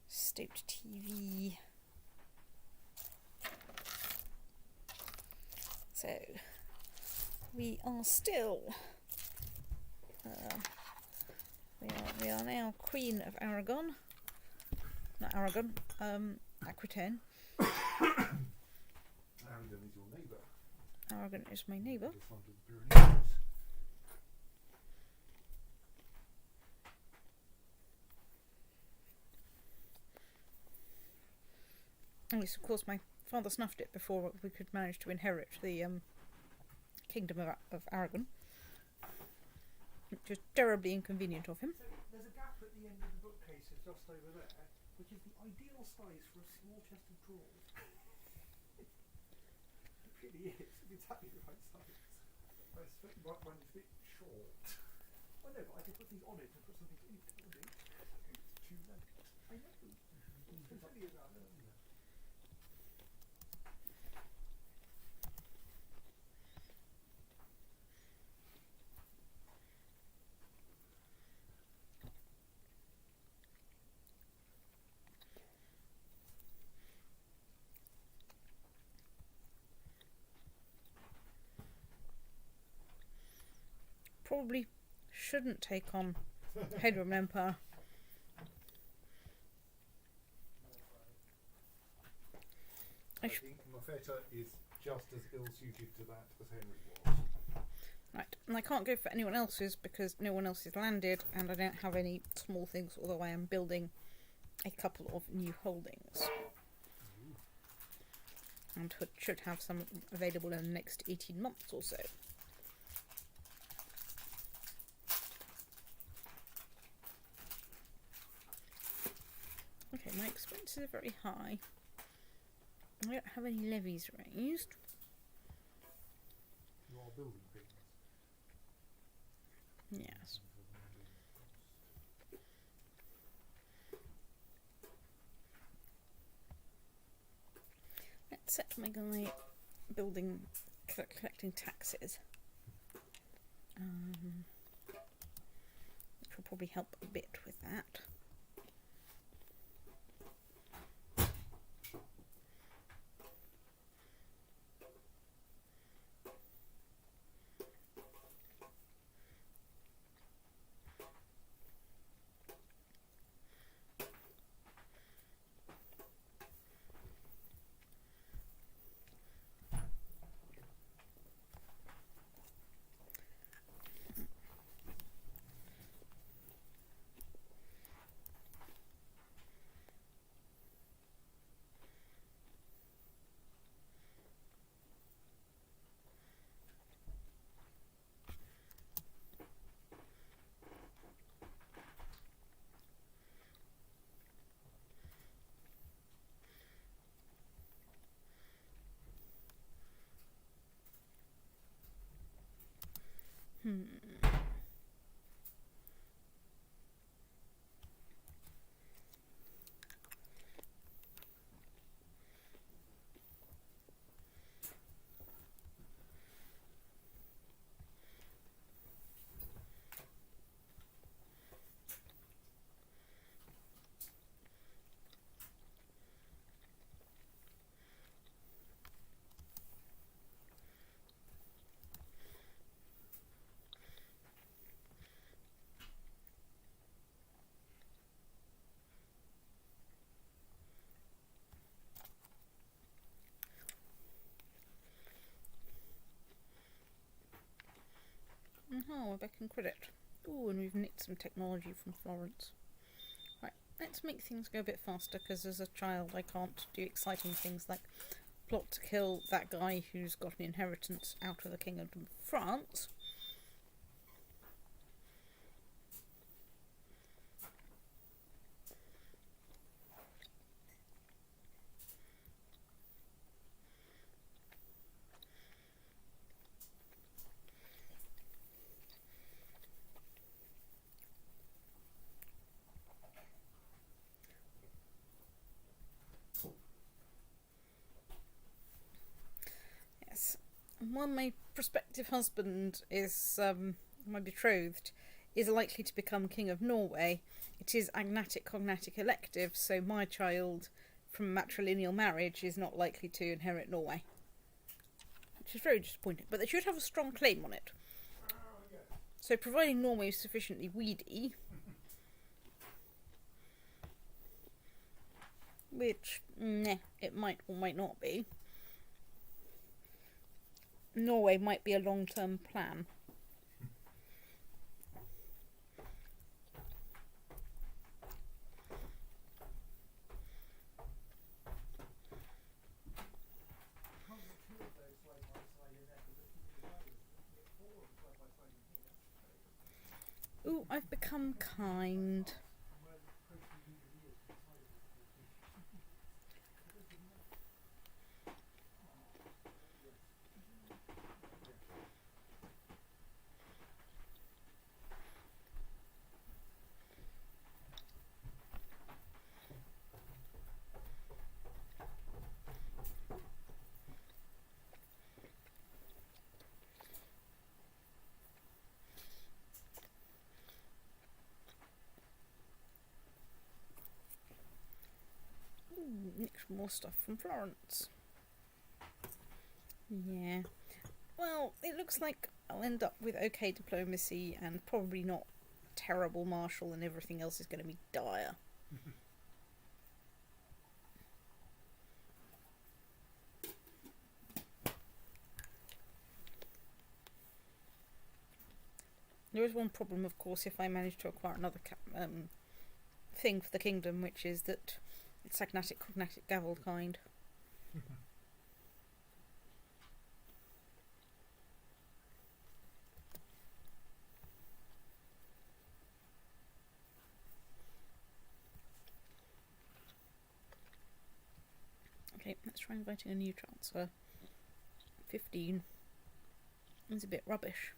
Stoked TV. So we are still we are now Queen of Aragon. Not Aragon, Aquitaine. Aragon is your neighbour. Aragon is my neighbour. Yes, of course, my father snuffed it before we could manage to inherit the kingdom of Aragon, which was terribly inconvenient of him. So there's a gap at the end of the bookcases just over there, which is the ideal size for a small chest of drawers. It really is. It's exactly the right size. I suspect one is a bit short. I know, but I can put things on it and put some things in it. It's too late. I know. It's only about there. Probably shouldn't take on head of an empire. I think Mofeta is just as ill-suited to that as Henry was. Right, and I can't go for anyone else's because no one else is landed, and I don't have any small things, although I am building a couple of new holdings. And should have some available in the next 18 months or so. Okay, my expenses are very high. I don't have any levies raised. You are building things. Yes. Let's set my guy building, collecting taxes. Which will probably help a bit with that. Oh, we're back in credit. Ooh, and we've nicked some technology from Florence. Right, let's make things go a bit faster, because as a child I can't do exciting things like plot to kill that guy who's got an inheritance out of the Kingdom of France. While my prospective husband is, my betrothed, is likely to become King of Norway, it is agnatic cognatic elective, so my child from matrilineal marriage is not likely to inherit Norway. Which is very disappointing, but they should have a strong claim on it. So providing Norway is sufficiently weedy, which it might or might not be, Norway might be a long-term plan. Ooh, I've become kind. More stuff from Florence. Yeah. Well, it looks like I'll end up with okay diplomacy and probably not terrible martial, and everything else is going to be dire. There is one problem, of course, if I manage to acquire another thing for the kingdom, which is that it's agnatic cognatic gavel kind. Okay, let's try inviting a new transfer. 15. It's a bit rubbish.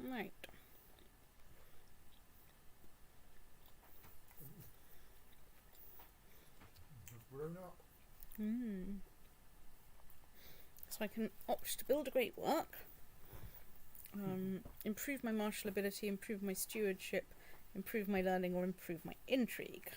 Right. Grown up. So I can opt to build a great work, improve my martial ability, improve my stewardship, improve my learning, or improve my intrigue.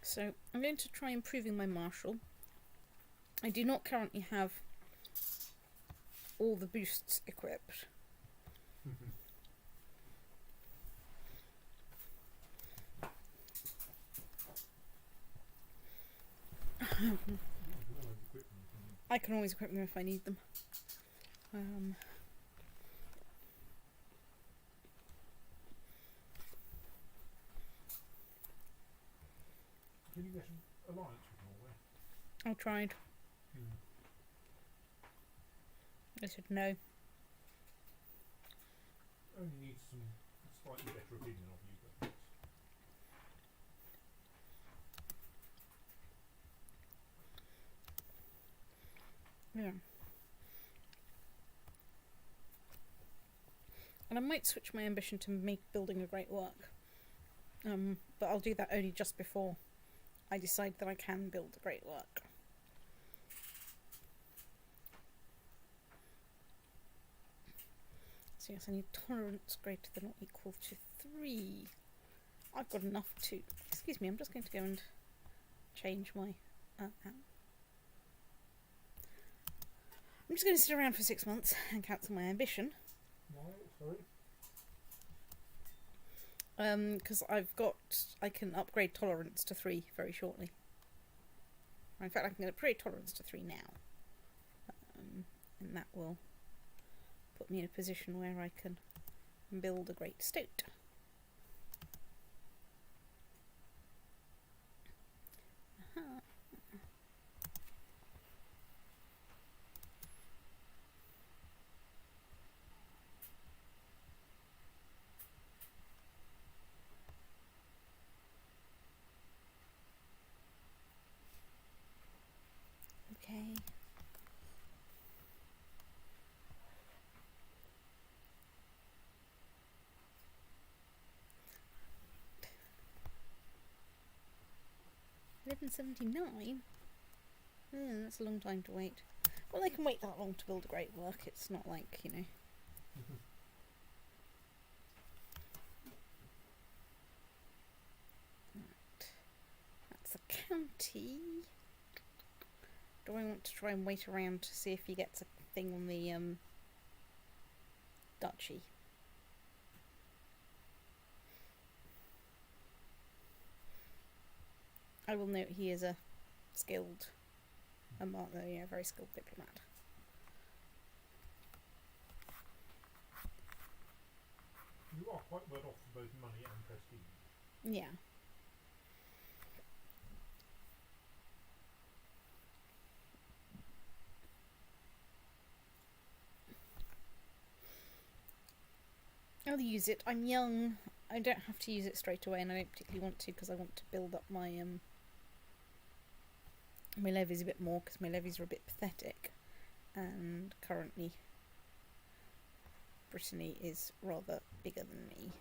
So I'm going to try improving my martial. I do not currently have all the boosts equipped. I can always equip them if I need them. Can you get an alliance with Norway? I tried. They said no. Only needs some slightly better opinion of you, but yeah. And I might switch my ambition to make building a great work. But I'll do that only just before I decide that I can build a great work. So yes, I need tolerance greater than or equal to 3. I've got enough to... Excuse me, I'm just going to go and change my... I'm just going to sit around for 6 months and cancel my ambition. Why? Sorry? Because I can upgrade tolerance to 3 very shortly. In fact, I can upgrade tolerance to 3 now. And that will put me in a position where I can build a great stoat. Okay. $11.79? That's a long time to wait. Well, they can wait that long to build a great work. It's not like, you know. Right. That's the county. Do I want to try and wait around to see if he gets a thing on the duchy? I will note he is a skilled, very skilled diplomat. You are quite well off for both money and prestige. Yeah. I'll use it. I'm young. I don't have to use it straight away, and I don't particularly want to because I want to build up my my levies a bit more because my levies are a bit pathetic, and currently Brittany is rather bigger than me.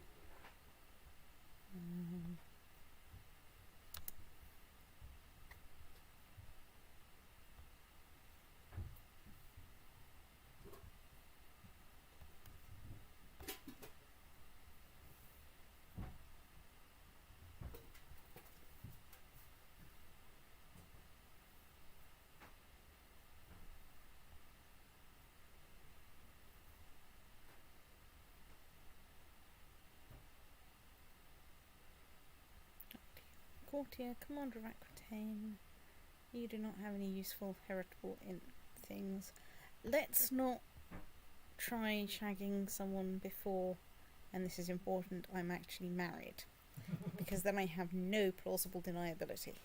Courtier, Commander of Aquitaine. You do not have any useful heritable things. Let's not try shagging someone before, and this is important, I'm actually married. Because then I have no plausible deniability.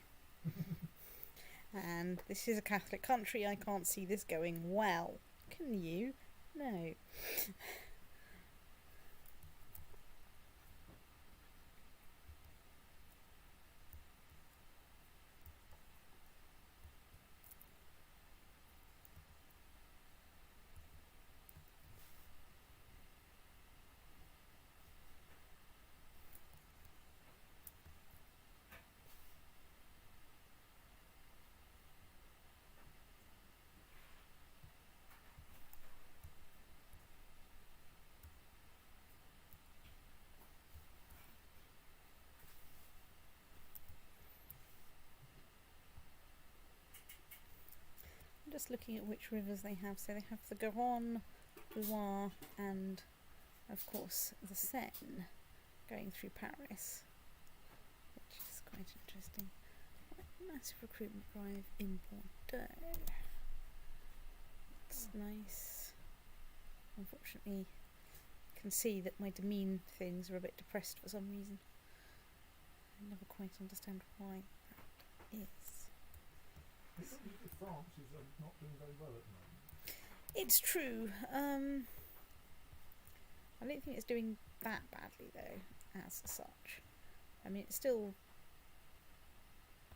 And this is a Catholic country, I can't see this going well. Can you? No. Just looking at which rivers they have. So they have the Garonne, Loire, and of course the Seine going through Paris, which is quite interesting. Massive recruitment drive in Bordeaux. It's nice. Unfortunately, you can see that my demean things are a bit depressed for some reason. I never quite understand why that is. France is not doing very well at the moment. It's true. I don't think it's doing that badly though, as such. I mean, it's still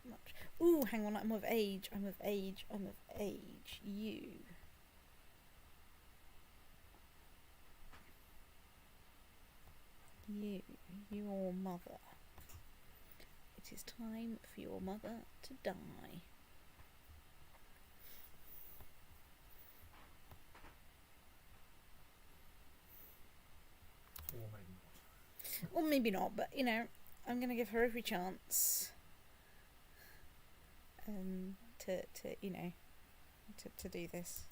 much. Ooh, hang on, I'm of age. I'm of age. I'm of age. Your mother. It is time for your mother to die. Or maybe not. Or maybe not, but you know, I'm going to give her every chance to you know, to do this.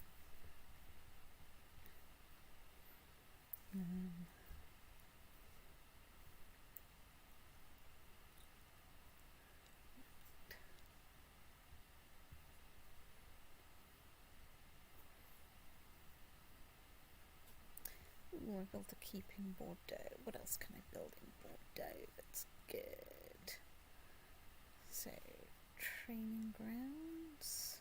Ooh, I built a keep in Bordeaux. What else can I build in Bordeaux that's good? So, training grounds.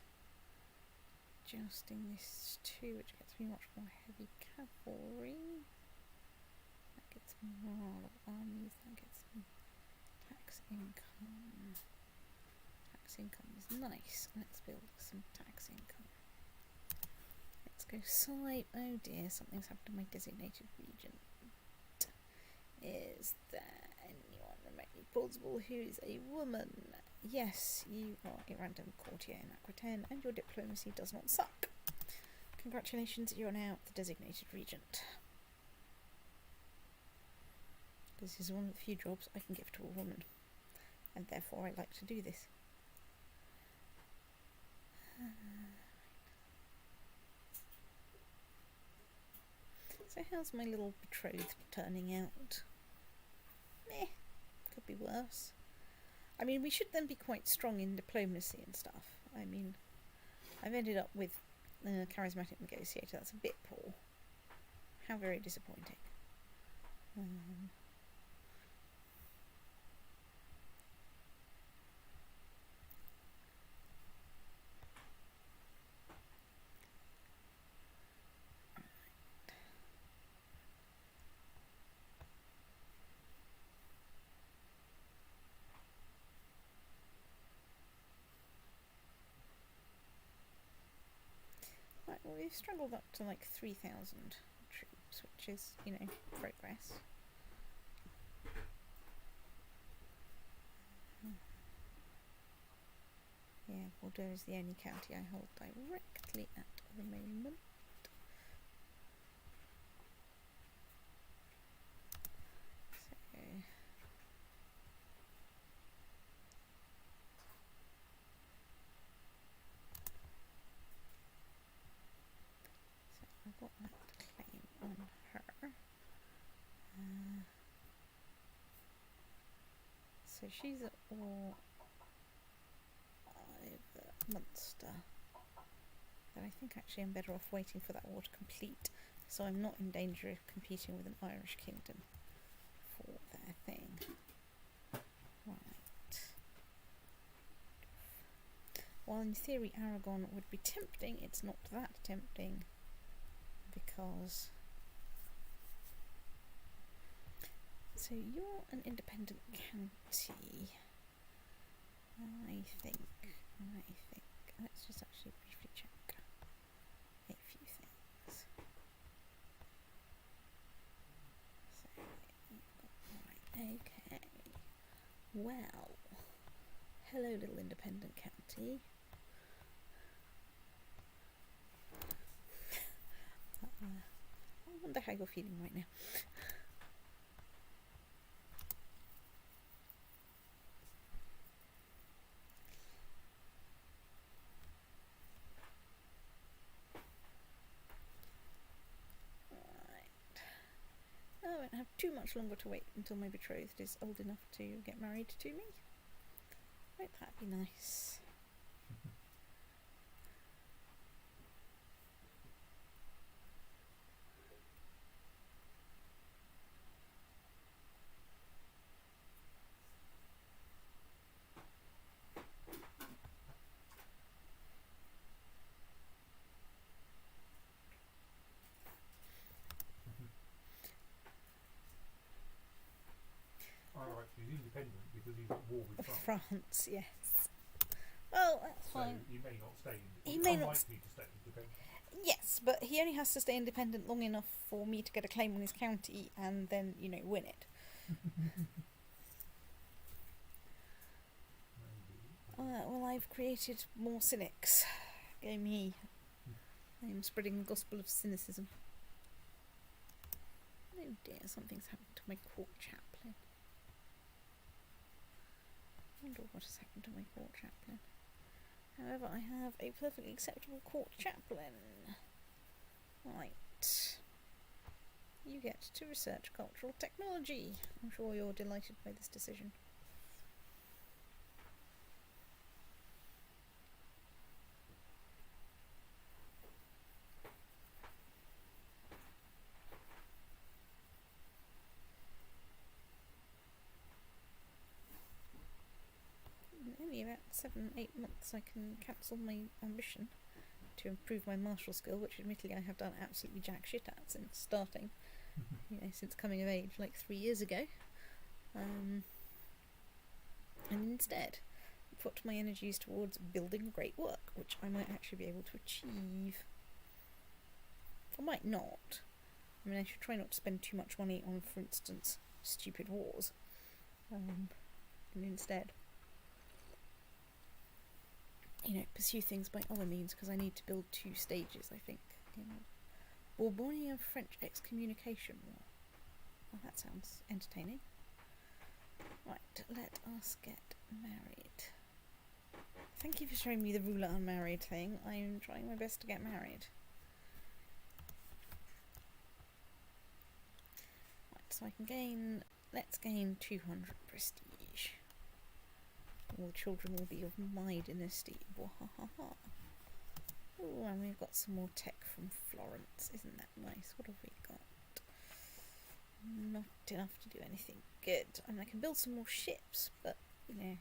Jousting this too, which gets me much more heavy cavalry. That gets me more armies. That gets me tax income. Tax income is nice. Let's build some tax income. Let's go side. Oh dear, something's happened to my designated region. Is there anyone remotely plausible who is a woman? Yes, you are a random courtier in Aquitaine, and your diplomacy does not suck. Congratulations, you are now the designated regent. This is one of the few jobs I can give to a woman, and therefore I like to do this. So how's my little betrothed turning out? Meh, could be worse. I mean, we should then be quite strong in diplomacy and stuff. I mean, I've ended up with a charismatic negotiator. That's a bit poor. How very disappointing. Right, well, we've struggled up to like 3,000 troops, which is, you know, progress. Yeah, Bordeaux is the only county I hold directly at the moment. So, I've got that claim on her. So she's at war over Munster. But I think actually I'm better off waiting for that war to complete, so I'm not in danger of competing with an Irish kingdom for their thing. Right. While in theory Aragon would be tempting, it's not that tempting because... So you're an independent county. I think. Let's just actually briefly check a few things. So right, okay. Well, hello, little independent county. I wonder how you're feeling right now. I won't have too much longer to wait until my betrothed is old enough to get married to me. Won't that be nice? He's independent because he's at war with France. France, yes. Well, that's So fine. he may not stay independent. He may not unlikely to stay independent. Yes, but he only has to stay independent long enough for me to get a claim on his county and then, you know, win it. Well, I've created more cynics. Go me. I am spreading the gospel of cynicism. Oh dear, something's happened to my court chaplain. I wonder what has happened to my court chaplain. However, I have a perfectly acceptable court chaplain. Right. You get to research cultural technology. I'm sure you're delighted by this decision. In only about 7-8 months I can cancel my ambition to improve my martial skill, which admittedly I have done absolutely jack shit at since starting. Since coming of age like 3 years ago. And instead put my energies towards building great work, which I might actually be able to achieve. I might not. I mean, I should try not to spend too much money on, for instance, stupid wars. And instead, pursue things by other means, because I need to build 2 stages, I think. Bourbonian French excommunication war. Oh, that sounds entertaining. Right, let us get married. Thank you for showing me the ruler unmarried thing. I am trying my best to get married. Right, so I can gain... Let's gain 200 prestige. All the children will be of my dynasty. Wahahaha. Oh, and we've got some more tech from Florence. Isn't that nice? What have we got? Not enough to do anything good. I mean, I can build some more ships, but, eh.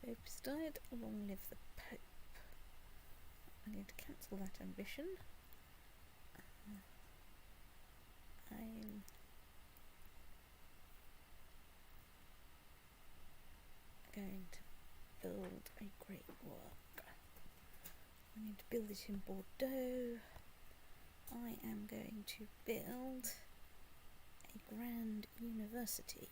Pope's died. Long live the Pope. I need to cancel that ambition. I'm going to build a great work. I need to build it in Bordeaux. I am going to build a grand university.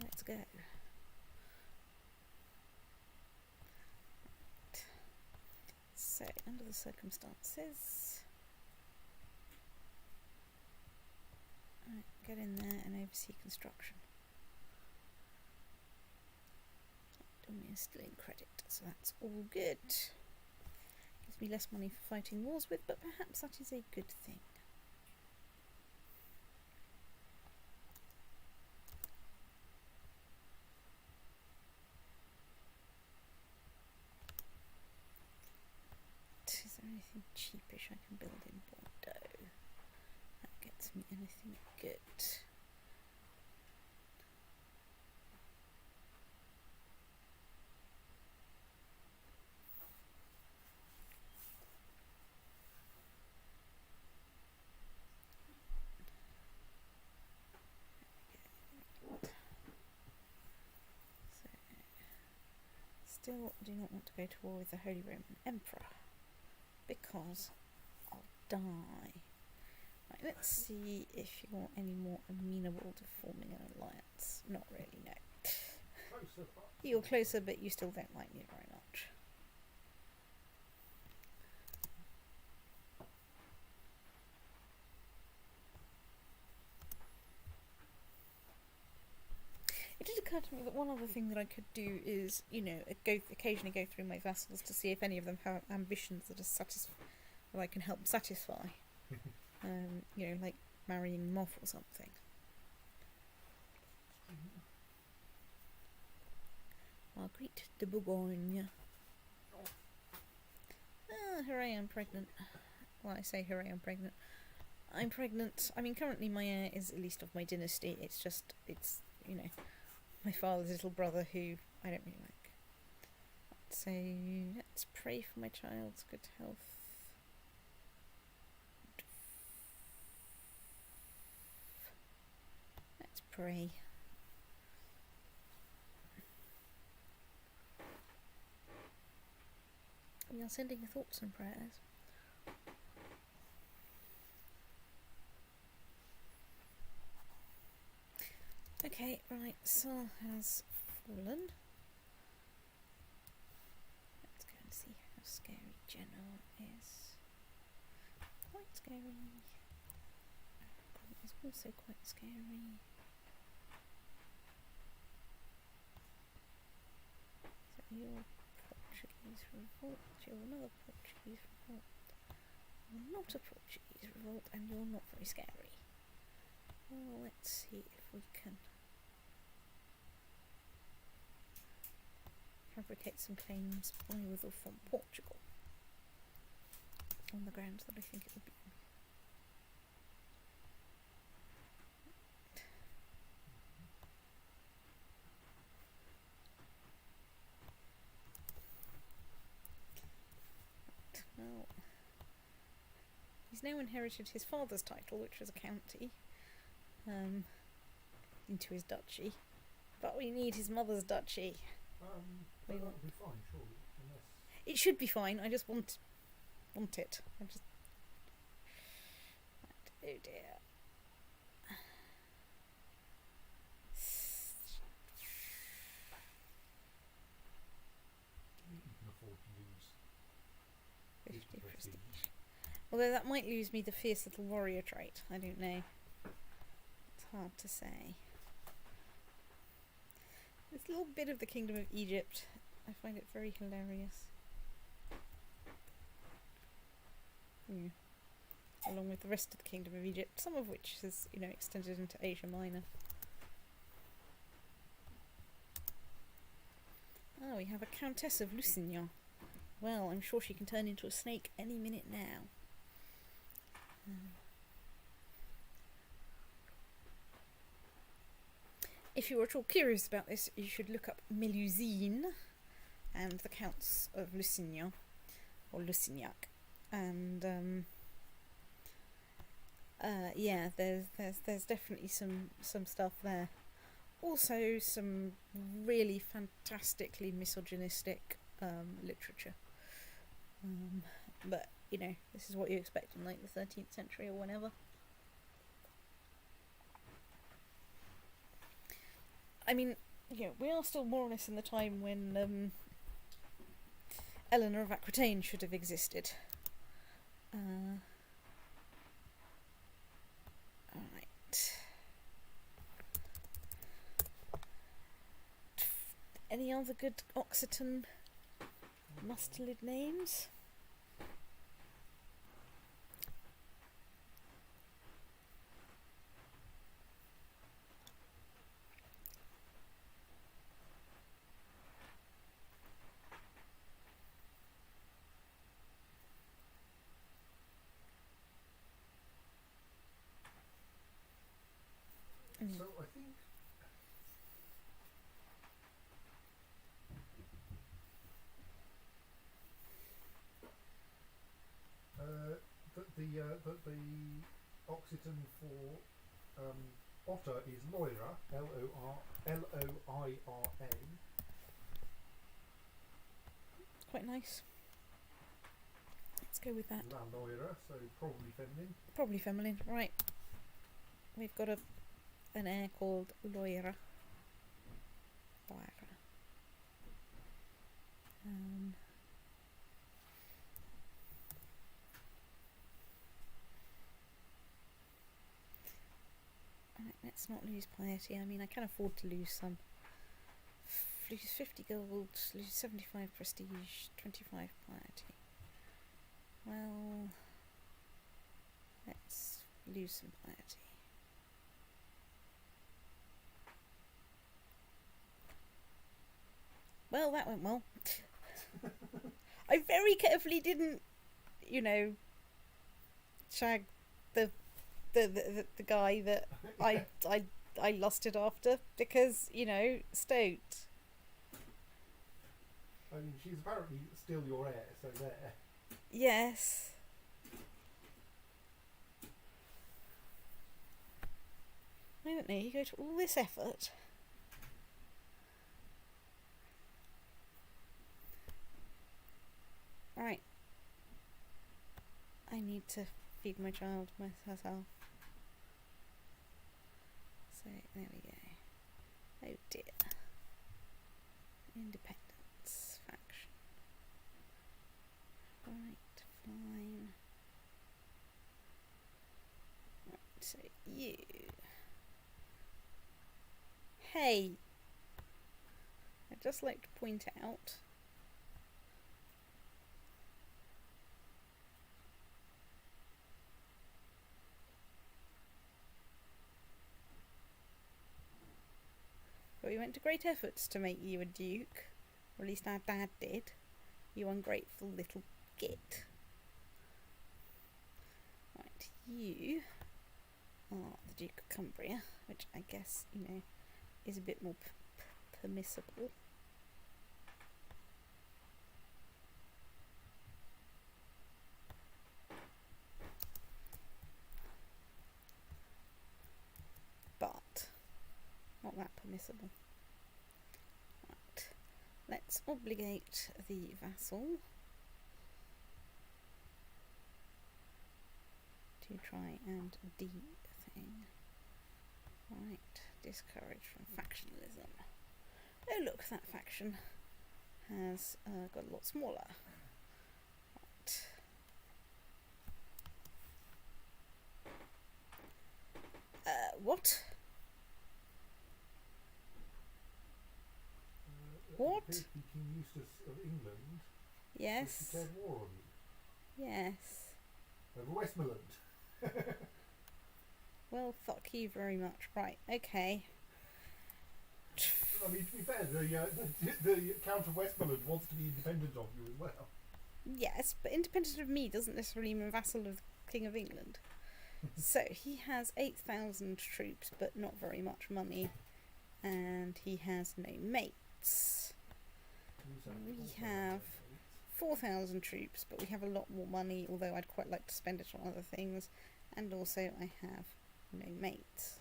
Let's go. Right. So, under the circumstances, right, get in there and oversee construction. We're still in credit, so that's all good. Gives me less money for fighting wars with, but perhaps that is a good thing. Is there anything cheapish I can build in Bordeaux that gets me anything good? Still do not want to go to war with the Holy Roman Emperor, because I'll die. Right, let's see if you're any more amenable to forming an alliance. Not really, no. Closer, but You're closer, but you still don't like me very much. It did occur occurred to me that one other thing that I could do is, occasionally go through my vassals to see if any of them have ambitions that I can help satisfy. Like marrying them off or something. Marguerite de Bourgogne. Hooray, I'm pregnant. Well, I say hooray, I'm pregnant. I'm pregnant. I mean, currently my heir is at least of my dynasty. It's my father's little brother who I don't really like. So, let's pray for my child's good health. Let's pray. We are sending thoughts and prayers. Okay, right, Saul has fallen. Let's go and see how scary Genoa is. Quite scary. It's also quite scary. So you're Portuguese revolt, you're another Portuguese revolt. You're not a Portuguese revolt, and you're not very scary. Well, let's see if we can fabricate some claims by with or from Portugal on the grounds that I think it would be. Well, he's now inherited his father's title, which was a county, into his duchy, but we need his mother's duchy. That would be fine, surely, unless... It should be fine. I just want it. Oh dear. You can afford to lose 50 prestige. Although that might lose me the fierce little warrior trait. I don't know. It's hard to say. This little bit of the Kingdom of Egypt, I find it very hilarious. Along with the rest of the Kingdom of Egypt, some of which is, extended into Asia Minor. Oh, we have a Countess of Lusinha. Well, I'm sure she can turn into a snake any minute now. If you're at all curious about this, you should look up Melusine and the Counts of Lusignan, or Lusignac, and yeah, there's definitely some stuff there. Also, some really fantastically misogynistic literature. But this is what you expect in like the 13th century or whenever. I mean, we are still more or less in the time when Eleanor of Aquitaine should have existed. Alright. Any other good Occitan mustelid names? So I think the Occitan for otter is Loira, Loira. It's quite nice. Let's go with that. La Loira, so probably feminine. Probably feminine, right. We've got an heir called Loira. Right, let's not lose piety. I mean, I can afford to lose some. lose 50 gold, lose 75 prestige, 25 piety. Well, let's lose some piety. Well, that went well. I very carefully didn't, shag the guy that I lusted after because, stoked. I mean, she's apparently still your heir, so there. Yes. I don't know, you go to all this effort. Right. I need to feed my child myself. So, there we go. Oh dear. Independence faction. Right, fine. Right, so you. Hey! I'd just like to point out but we went to great efforts to make you a duke, or at least our dad did. You ungrateful little git. Right, you are the Duke of Cumbria, which I guess, is a bit more permissible. But not that permissible. Right, let's obligate the vassal to try and do the thing. Right, discourage from factionalism. Oh look, that faction has got a lot smaller. Right. What? What? King Eustace of England Yes. declared war on you. Yes. Over Westmoreland. Well, fuck you very much. Right, okay. I mean, to be fair, the Count of Westmoreland wants to be independent of you as well. Yes, but independent of me doesn't necessarily mean vassal of the King of England. So, he has 8,000 troops, but not very much money. And he has no mates. We have 4,000 troops, but we have a lot more money, although I'd quite like to spend it on other things. And also, I have no mates.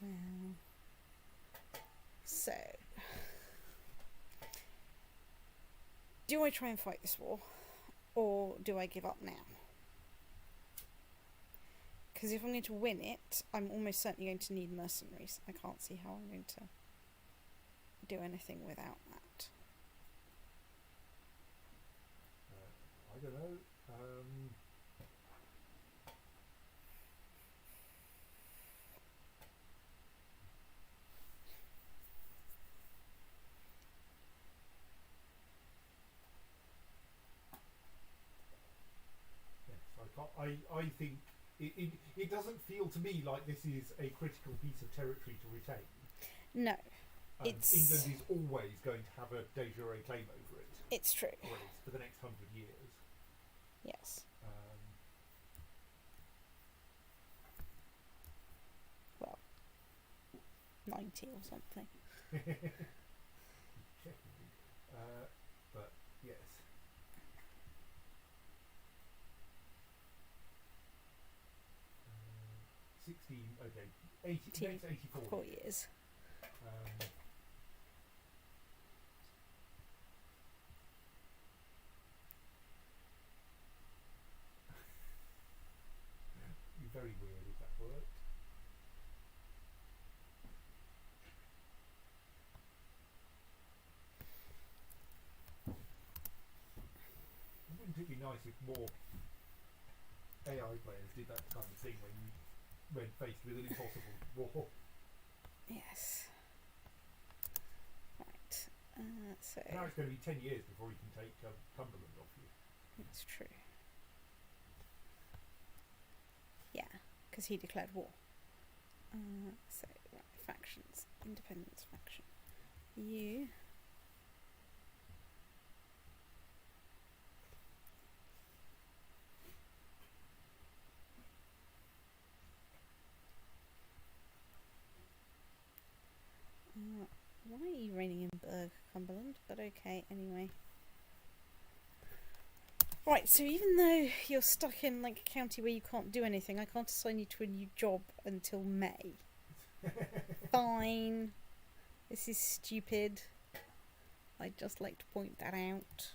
Well, so do I try and fight this war, or do I give up now? Because if I'm going to win it, I'm almost certainly going to need mercenaries. I can't see how I'm going to do anything without that. I don't know. I think it doesn't feel to me like this is a critical piece of territory to retain. No. England is always going to have a de jure claim over it. It's true. For the next 100 years. Yes. Well, 90 or something. But yes. 16, okay, 84 4 years. It'd be very weird if that worked. Wouldn't it be nice if more AI players did that kind of thing when faced with an impossible war? Yes. Right. So Now it's going to be 10 years before he can take Cumberland off you. it's true. Yeah, because he declared war. So right, factions, independence faction. You. Why are you reigning in Berg, Cumberland? But okay, anyway. Right, so even though you're stuck in like a county where you can't do anything, I can't assign you to a new job until May. Fine. This is stupid. I'd just like to point that out.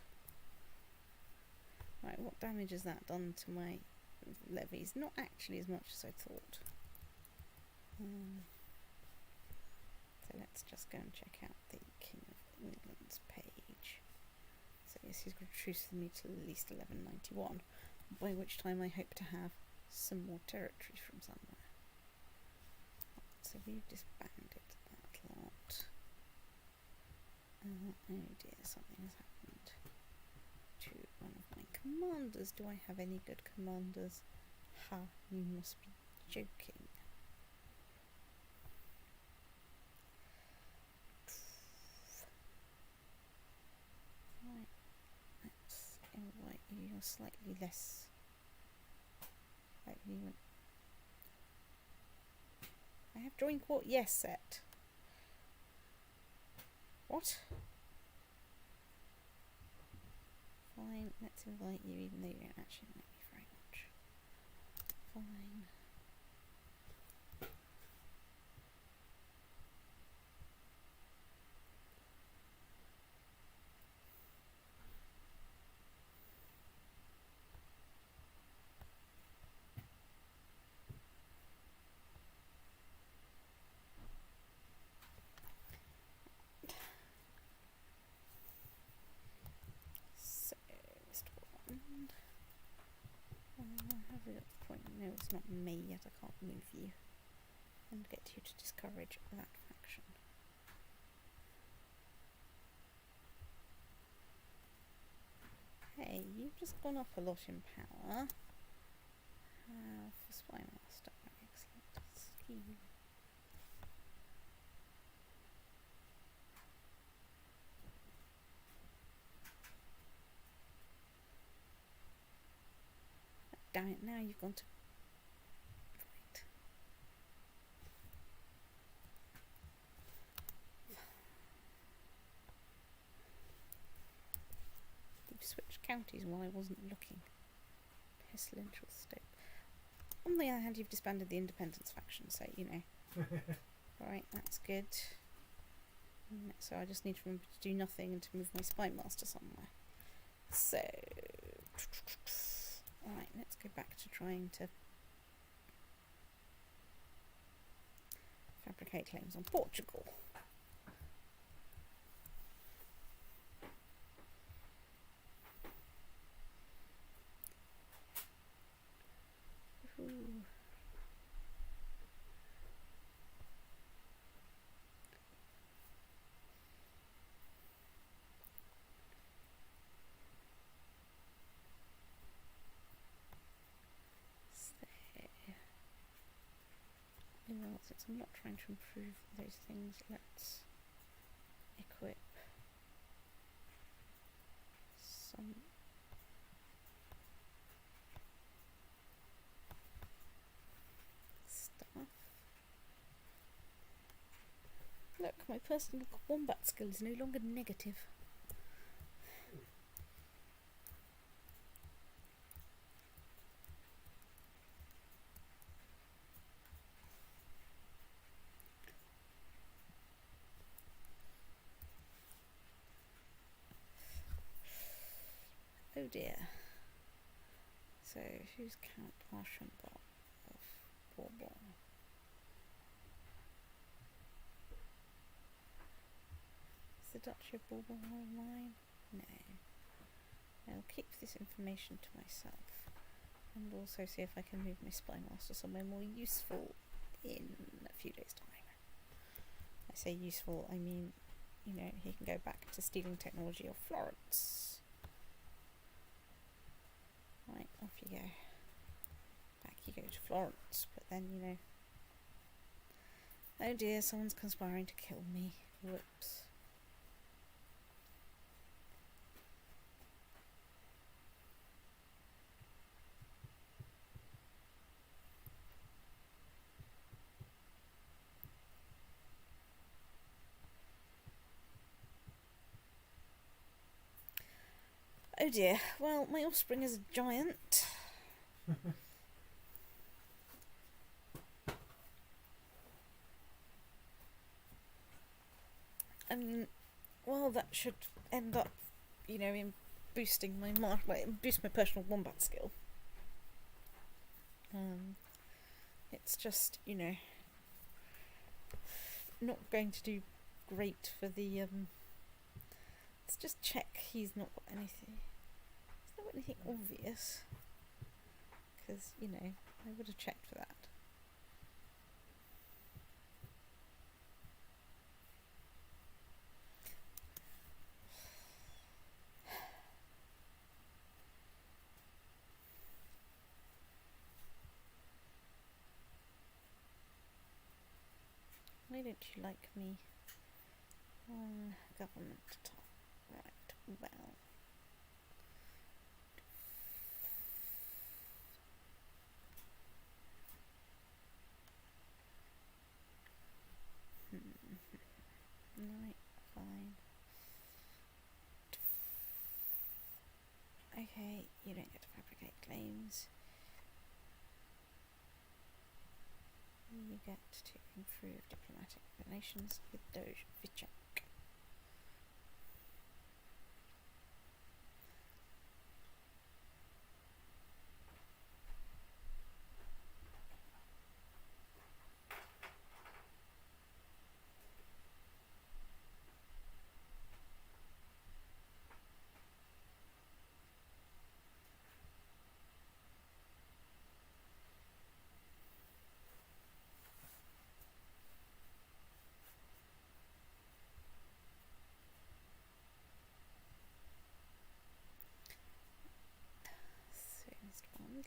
Right, what damage has that done to my levies? Not actually as much as I thought. So let's just go and check out the King of England's page. So yes, he's got a truce with me till at least 1191, by which time I hope to have some more territory from somewhere. So we've disbanded that lot. Oh dear, something has happened to one of my commanders. Do I have any good commanders? Ha, you must be joking. Right, let's invite you. You're slightly less likely. I have drawing court yes set. What? Fine, let's invite you even though you don't actually like me very much. Fine. So, Mr. Bond. Have we got the point? No, it's not me yet. I can't move you and get you to discourage that faction. Hey, you've just gone up a lot in power. For Spy Master, excellent. Scheme. Damn it, now you've gone to... Right. You've switched counties while I wasn't looking. Pestilential state. On the other hand, you've disbanded the independence faction, so, you know. Right, that's good. So I just need to remember to do nothing and to move my Spy Master somewhere. So... Alright, let's go back to trying to fabricate claims on Portugal. Ooh. Well, since I'm not trying to improve those things, let's equip some stuff. Look, my personal combat skill is no longer negative. Oh dear. So, who's Count Archambault of Bourbon? Is the Duchy of Bourbon one of mine? No. I'll keep this information to myself. And also see if I can move my Spy Master somewhere more useful in a few days' time. say useful, I mean, you know, he can go back to stealing technology of Florence. Right, off you go. Back you go to Florence, but then, you know... Oh dear, someone's conspiring to kill me. Whoops. Oh dear, well, my offspring is a giant. I mean, well, that should end up, you know, in boosting my boost my personal wombat skill. It's just, you know, not going to do great for the, let's just check he's not got anything. He's not got anything obvious. Because, you know, I would have checked for that. Why don't you like me? Government top. Right, well. Right, fine. Okay, you don't get to fabricate claims. You get to improve diplomatic relations with Doge Vichek.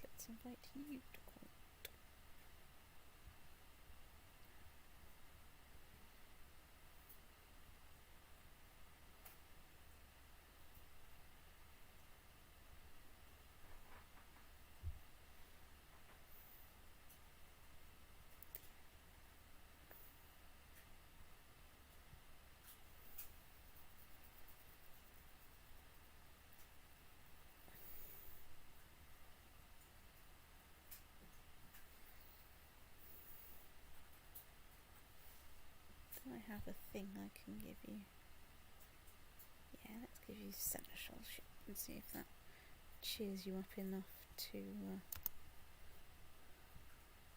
Let's invite you to court. Do I have a thing I can give you? Yeah, let's give you seneschalship and see if that cheers you up enough to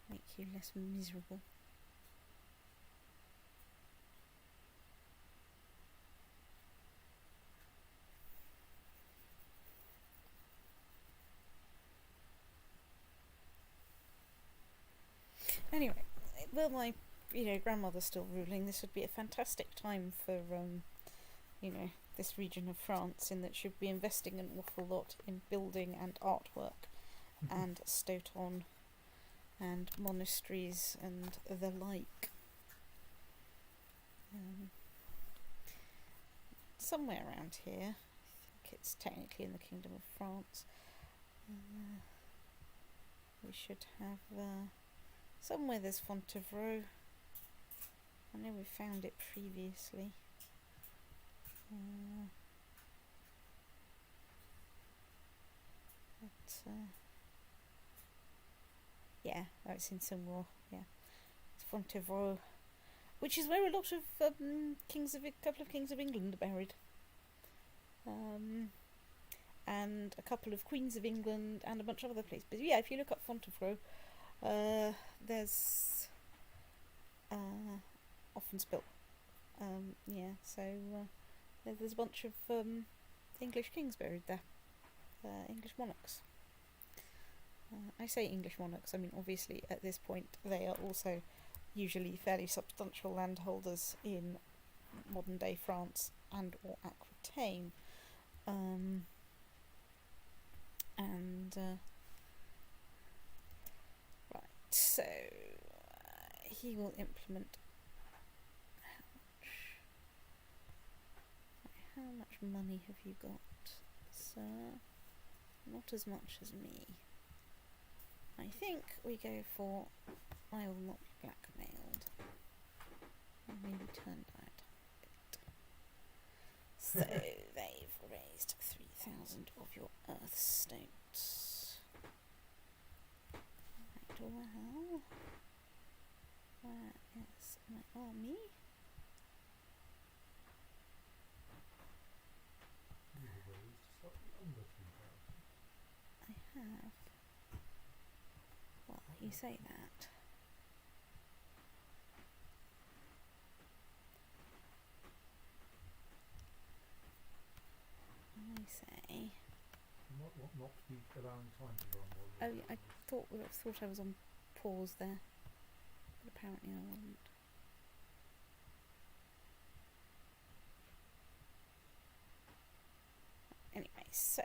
make you less miserable. Anyway, well, my grandmother's still ruling. This would be a fantastic time for this region of France, in that she'd be investing an awful lot in building and artwork and stoat-on and monasteries and the like. Somewhere around here, I think it's technically in the Kingdom of France. We should have somewhere there's Fontevraud. I know we found it previously. Yeah, oh, it's in Saumur. Yeah, it's Fontevraud, which is where a lot of a couple of kings of England are buried, and a couple of queens of England, and a bunch of other places. But yeah, if you look up Fontevraud, there's often spilt. So there's a bunch of English kings buried there, English monarchs. I say English monarchs, I mean obviously at this point they are also usually fairly substantial landholders in modern day France and or Aquitaine. Right, so he will implement how much money have you got, sir? Not as much as me. I think we go for I will not be blackmailed. And maybe turned out a bit. So they've raised 3,000 of your earth stones. Right, well, where is my army? You've raised slightly under 3,000. I have. Well, you say that. I say. You might want not to be allowing time to run while Oh, you're yeah, I thought I was on pause there, but apparently I wasn't. Anyway, so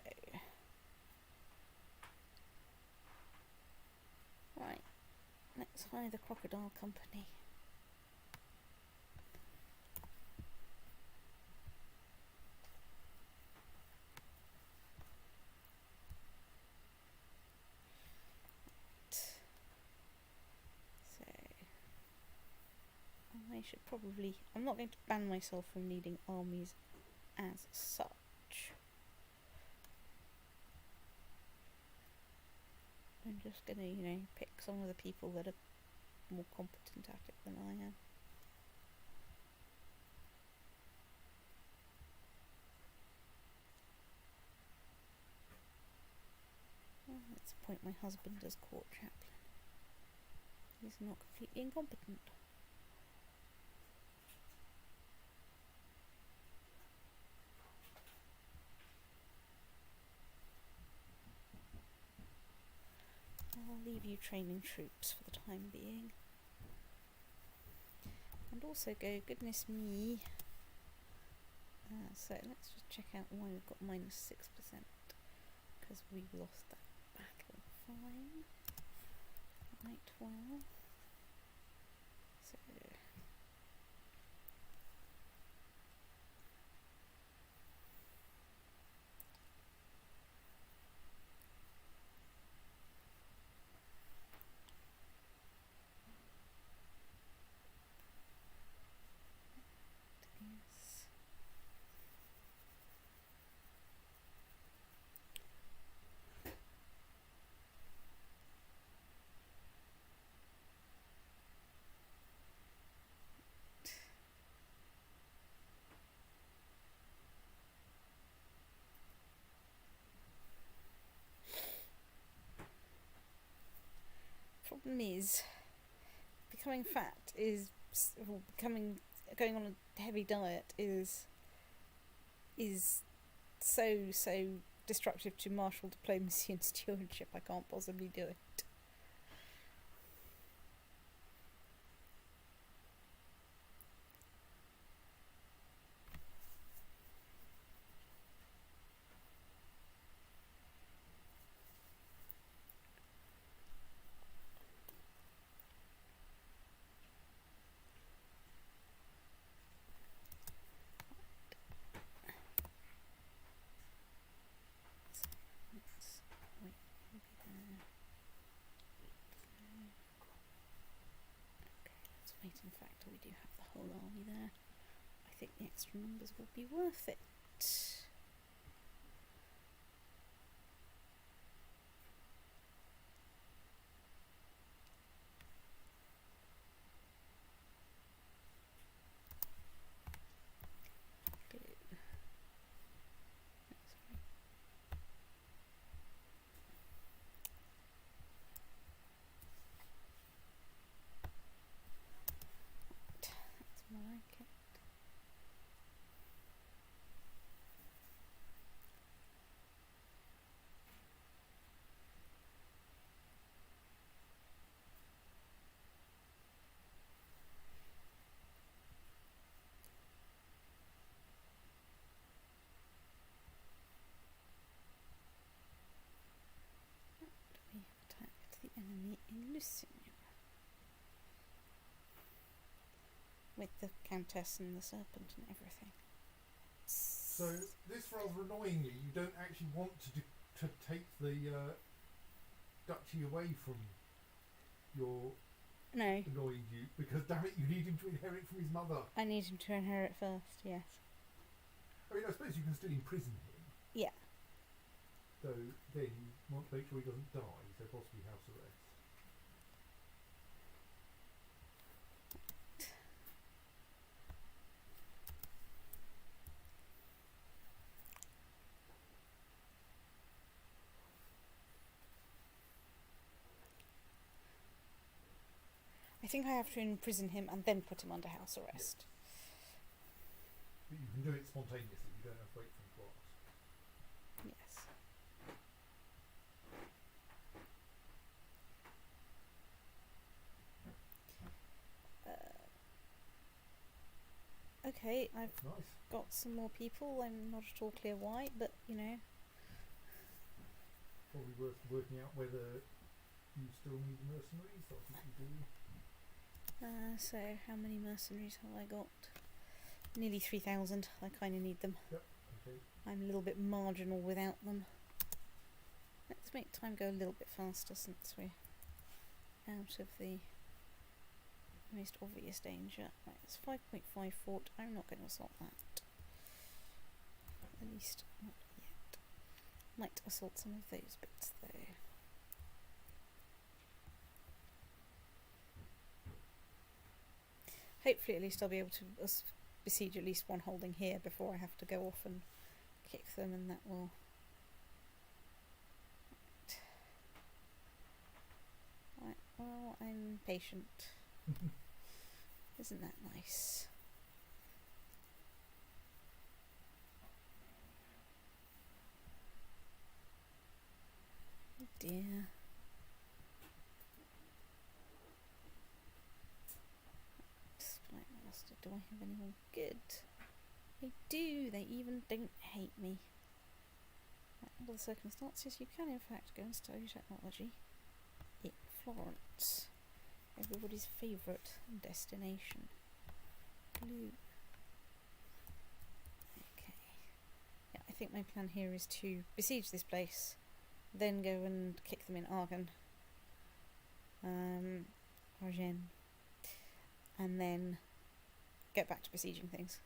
right, let's hire the crocodile company. So I should probably. I'm not going to ban myself from leading armies as such. I'm just gonna, pick some of the people that are more competent at it than I am. Well, let's appoint my husband as court chaplain. He's not completely incompetent. I'll leave you training troops for the time being. And also go, goodness me. So let's just check out why we've got -6%. Because we lost that battle. Fine. Right, well. So. Yes. Problem is, becoming fat going on a heavy diet is so destructive to martial diplomacy and stewardship. I can't possibly do it. Wait, in fact, we do have the whole army there. I think the extra numbers will be worth it. Like it. in Lusinha. With the Countess and the Serpent and everything. So this, rather annoyingly, you don't actually want to take the duchy away from your No. annoying Duke, because damn it, you need him to inherit from his mother. I need him to inherit first, yes. I mean, I suppose you can still imprison him. Yeah. Though then you want to make sure he doesn't die, so possibly house arrest. I think I have to imprison him and then put him under house arrest. But you can do it spontaneously, you don't have to wait for him to ask. Yes. Okay, I've Nice. got some more people. I'm not at all clear why, but you know. Probably worth working out whether you still need mercenaries. I think you do. So how many mercenaries have I got? Nearly 3,000. I kind of need them. Yep. Okay. I'm a little bit marginal without them. Let's make time go a little bit faster since we're out of the most obvious danger. Right, it's 5.5 fort. I'm not going to assault that. At least not yet. Might assault some of those bits though. Hopefully at least I'll be able to besiege at least one holding here before I have to go off and kick them, and that will... Right, well, I'm patient. Isn't that nice? Oh dear. Spite Master, do I have anyone good? They do, they even don't hate me. Right, under the circumstances, you can in fact go and study technology in Florence. Everybody's favourite destination. Blue. Okay. Yeah, I think my plan here is to besiege this place, then go and kick them in Argonne. Argent. And then get back to besieging things.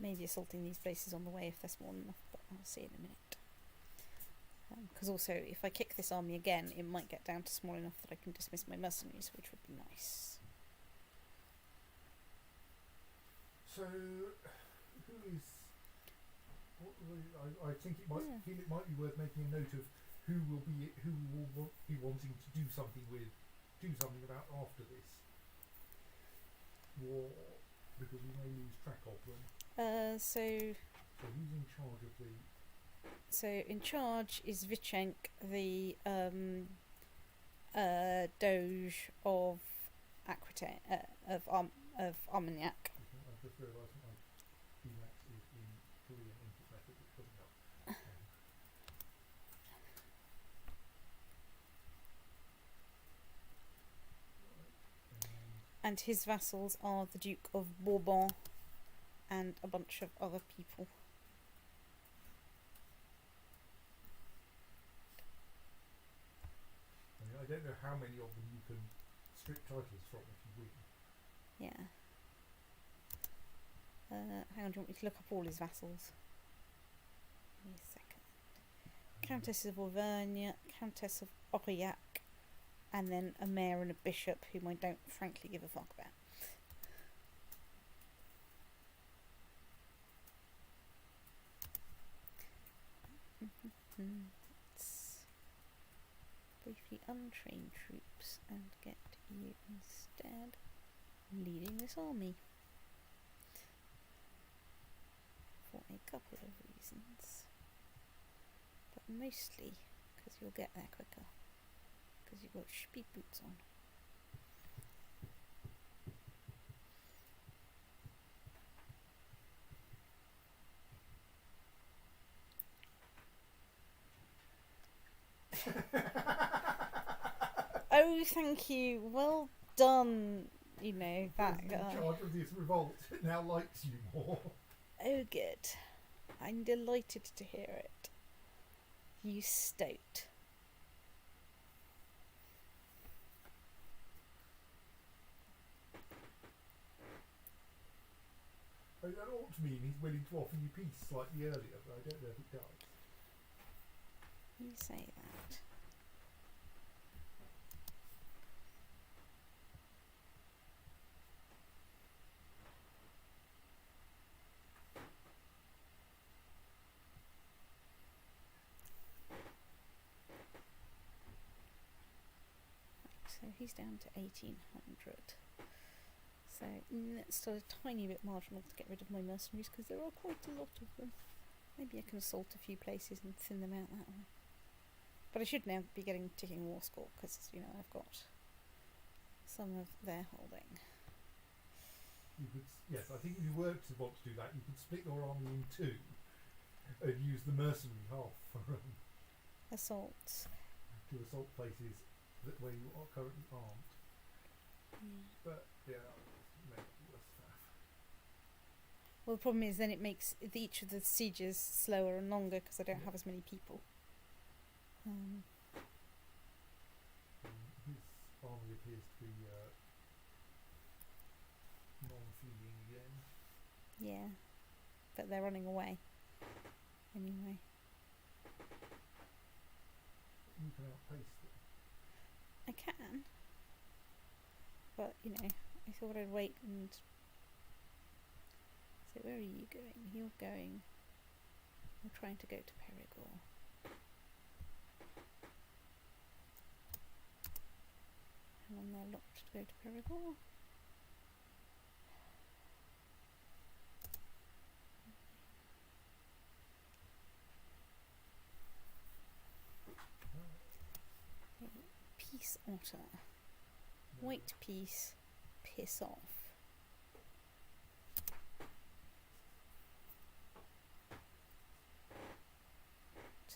Maybe assaulting these places on the way if they're small enough, but I'll see in a minute. Because also, if I kick this army again, it might get down to small enough that I can dismiss my mercenaries, which would be nice. So, who is? I think it might feel it might be worth making a note of who will be wanting to do something about after this war, because we may lose track of them. So who's in charge of the? So in charge is Vichenk, the Doge of Aquitaine, of Armagnac. I've just realised that my Emacs is in Korean input method, which doesn't help. And his vassals are the Duke of Bourbon and a bunch of other people. I don't know how many of them you can strip titles from if you win. Yeah. Hang on, do you want me to look up all his vassals? Give me a second. Countess of Auvergne, Countess of Aurillac, and then a mayor and a bishop whom I don't frankly give a fuck about. Let's briefly untrain troops and get you instead leading this army. For a couple of reasons. But mostly because you'll get there quicker. Because you've got speed boots on. Oh, thank you. Well done. You know, that In guy. charge of this revolt now likes you more. Oh, good. I'm delighted to hear it. You stoat. That ought to mean he's willing to offer you peace slightly earlier, but I don't know if it does. You say that. So he's down to 1800. So it's still a tiny bit marginal to get rid of my mercenaries because there are quite a lot of them. Maybe I can assault a few places and thin them out that way. But I should now be getting ticking war score because, you know, I've got some of their holding. You could, yes, I think if you were to want to do that, you could split your army in two and use the mercenary half for Assaults. to assault places where you are currently armed. Yeah. But yeah, maybe worth that. Well, the problem is then it makes each of the sieges slower and longer because I don't have as many people. His army appears to be non-fleeing again. Yeah, but they're running away anyway. You can outpace them. I can, but you know, I thought I'd wait and. So where are you going? You're going. You're trying to go to Perigord. How long they're locked to go to Perigord? Peace otter. White peace. Piss off.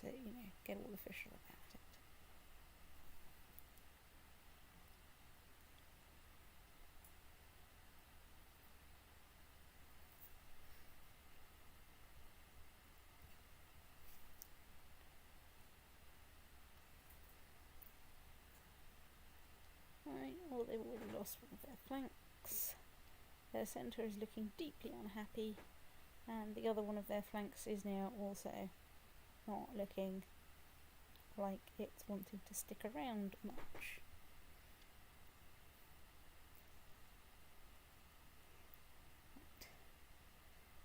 To, you know, get all official about it. Right, well, they've already lost one of their flanks. Their centre is looking deeply unhappy, and the other one of their flanks is now also not looking like it's wanting to stick around much. Right.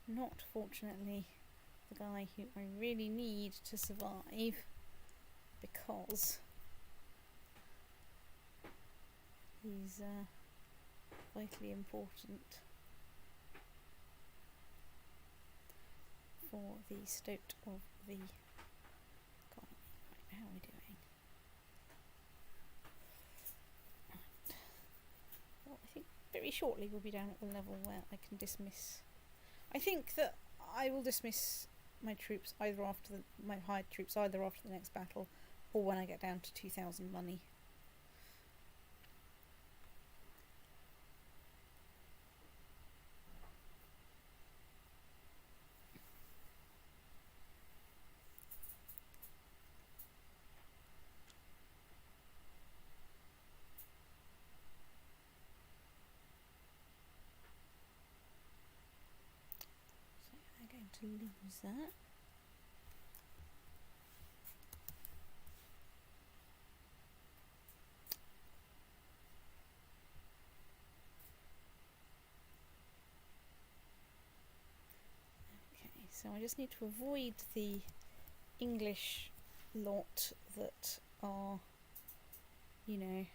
Not fortunately the guy who I really need to survive, because he's vitally important for the state of the economy. Right, how are we doing? Right. Well, I think very shortly we'll be down at the level where I can dismiss. I think that I will dismiss my troops either after my hired troops either after the next battle or when I get down to 2,000 money. To lose that. Okay, so I just need to avoid the English lot that are, you know,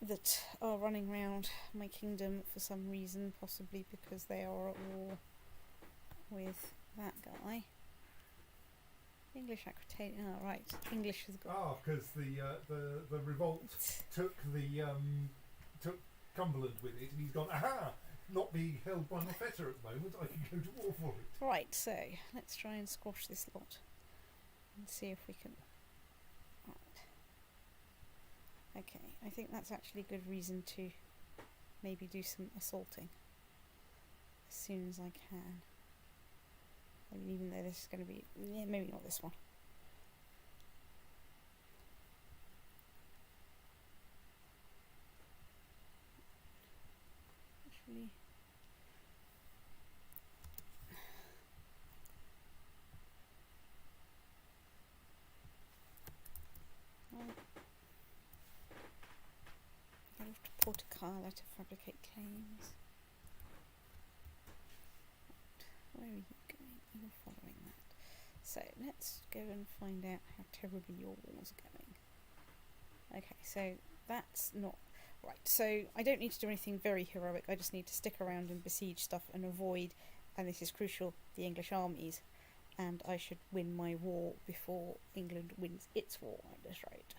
that are running around my kingdom for some reason, possibly because they are at war with that guy. English Aquitaine. Oh, right. English has got. Ah, because the revolt took Cumberland with it, and he's gone. Aha! not being held by Mofeta at the moment, I can go to war for it. Right, so let's try and squash this lot and see if we can. Right. Okay, I think that's actually a good reason to maybe do some assaulting as soon as I can. I mean, even though this is going to be, yeah, maybe not this one. Actually. Get off to Portugal to fabricate claims. Right. Where are you going? You're following that. So let's go and find out how terribly your war's going. Okay, so that's not right. So I don't need to do anything very heroic. I just need to stick around and besiege stuff and avoid, and this is crucial, the English armies. And I should win my war before England wins its war at this rate.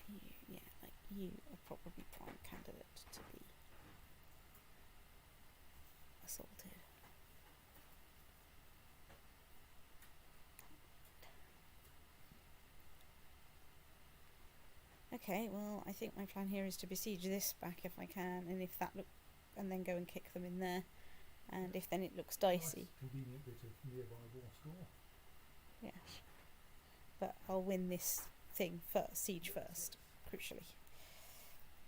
You, yeah, like you are probably prime candidate to be assaulted. Okay, well, I think my plan here is to besiege this back if I can, and if that and then go and kick them in there, and if then it looks dicey. Nice, convenient bit of nearby war score. Yes, but I'll win this thing first, siege first, crucially.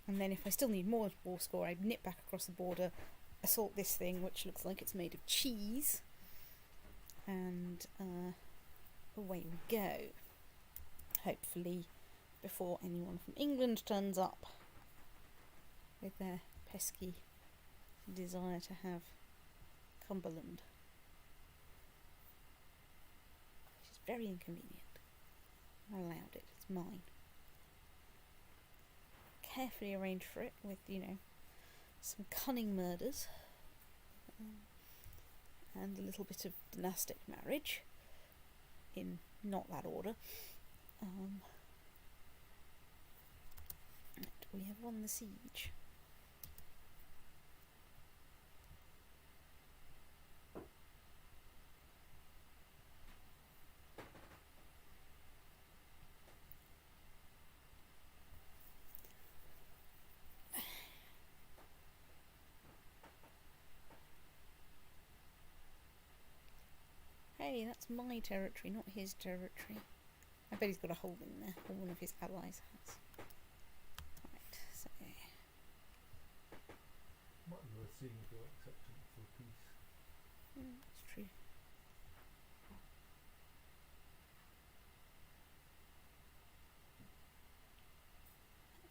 And then if I still need more war score, I nip back across the border, assault this thing, which looks like it's made of cheese, and away we go. Hopefully before anyone from England turns up with their pesky desire to have Cumberland, which is very inconvenient. I allowed it, it's mine. Carefully arrange for it with, you know, some cunning murders and a little bit of dynastic marriage in not that order. We have won the siege. Hey, that's my territory, not his territory. I bet he's got a hole in there, or one of his allies has. Might be worth seeing if you're accepting for peace. That's true.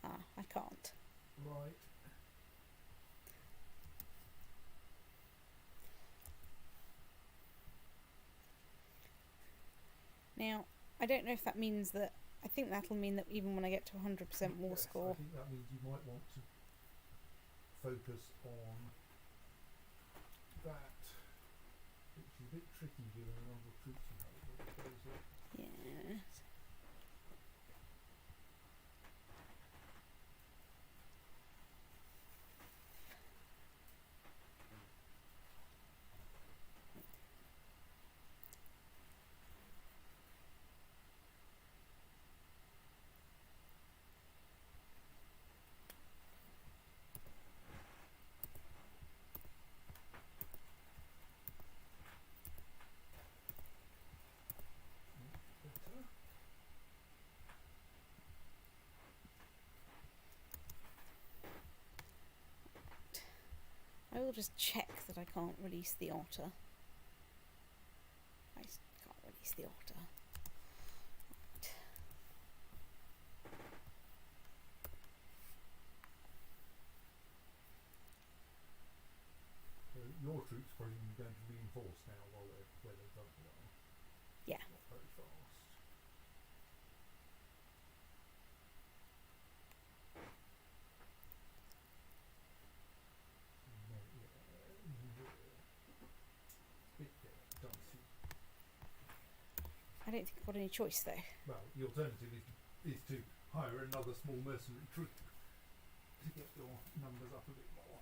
I can't. Right. Now, I don't know if that means that. I think that'll mean that even when I get to 100% war Yes, score. I think that means you might want to focus on that, which is a bit tricky given the number of troops you have. Yes. I will just check that I can't release the otter. I can't release the otter. Right. So your troops are probably going to reinforce now while they've done a while. Yeah. Not very fast. I don't think I've got any choice though. Well, the alternative is to hire another small mercenary troop to get your numbers up a bit more.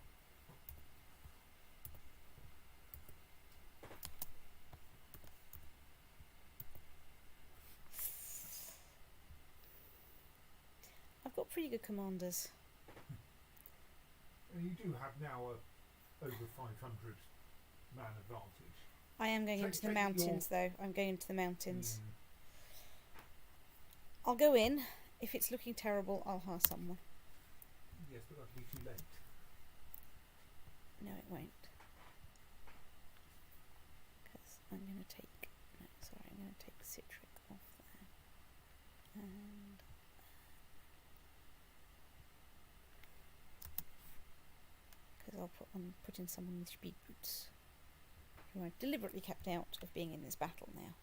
I've got pretty good commanders. And you do have now a over 500 man advantage. I am going into the mountains though. I'm going into the mountains. I'll go in. If it's looking terrible, I'll hire someone. Yes, but that'll be too late. No, it won't. Because I'm going to take... No, sorry, I'm going to take Citric off there. And... because I'm putting someone with speed boots, who I've deliberately kept out of being in this battle now.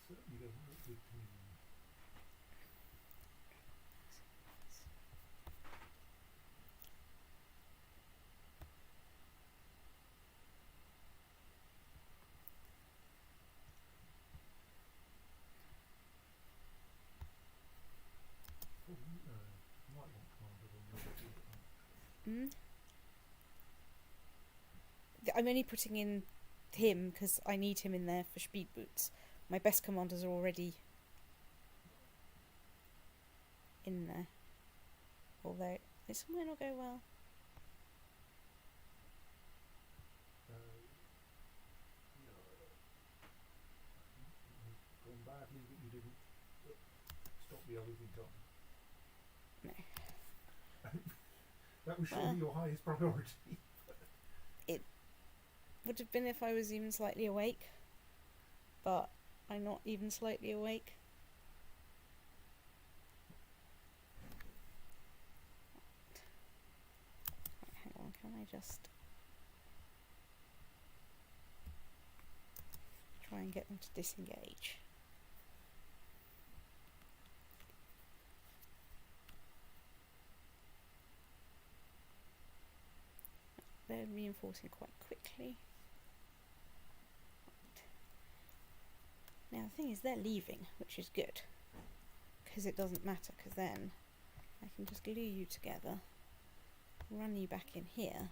Certainly doesn't look good to me. Might want commanders on your field. I'm only putting in him because I need him in there for speed boots. My best commanders are already in there. Although this might not go well. Gone badly that you didn't stop the others in time. No. That was surely your highest priority. It would have been if I was even slightly awake, but I'm not even slightly awake. Right, hang on, can I just try and get them to disengage? They're reinforcing quite quickly. Now the thing is, they're leaving, which is good, because it doesn't matter, because then I can just glue you together, run you back in here,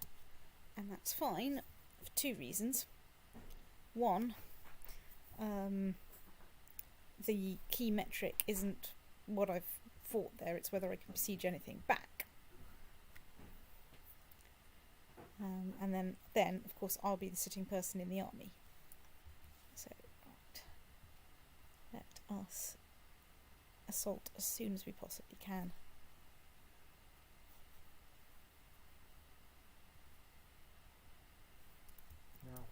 and that's fine for two reasons. One, the key metric isn't what I've fought there, it's whether I can besiege anything back. And then of course I'll be the sitting person in the army. So right, let us assault as soon as we possibly can. Now,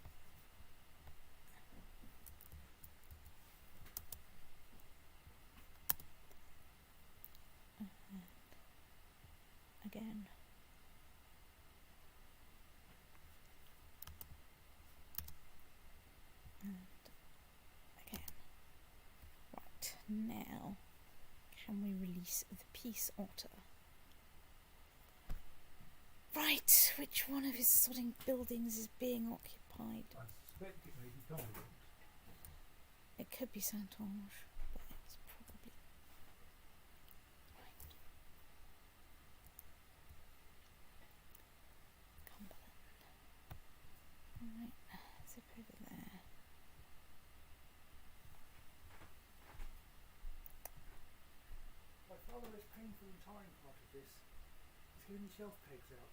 Again. And again. Right, now can we release the peace otter? Right, which one of his sodding buildings is being occupied? I suspect it may be Cumberland. It could be Saint-Ange, but it's probably... Right. Cumberland. Right, zip over there. By far the most painful and tiring part of this is getting the shelf pegs out.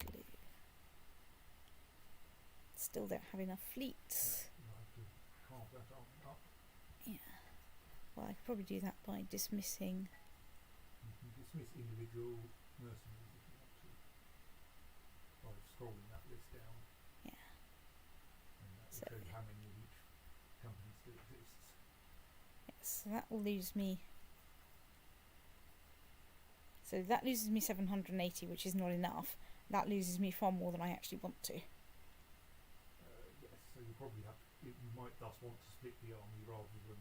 Glue. Still don't have enough fleets. You'll have to carve that army up. Yeah. Well, I could probably do that by dismissing. You can dismiss individual mercenaries if you want to, by scrolling that list down. Yeah. And that will So- show you how many of each company still exists. Yes, so that will lose me So that loses me 780, which is not enough. That loses me far more than I actually want to. Yes, so you probably have. You might thus want to split the army rather than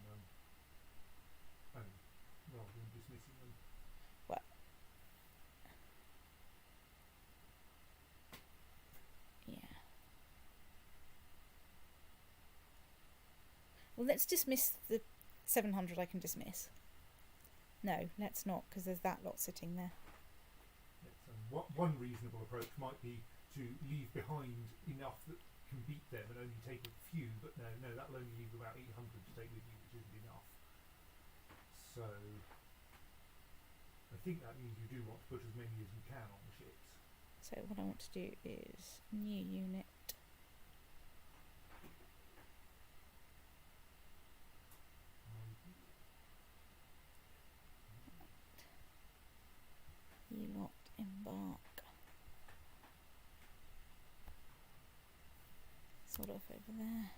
dismissing them. Well, yeah. Well, let's dismiss the 700 I can dismiss. No, let's not, because there's that lot sitting there. Yes, one reasonable approach might be to leave behind enough that can beat them and only take a few, but no, that'll only leave about 800 to take with you, which isn't enough. So I think that means you do want to put as many as you can on the ships. So what I want to do is new unit. You lot embark. Sort of over there.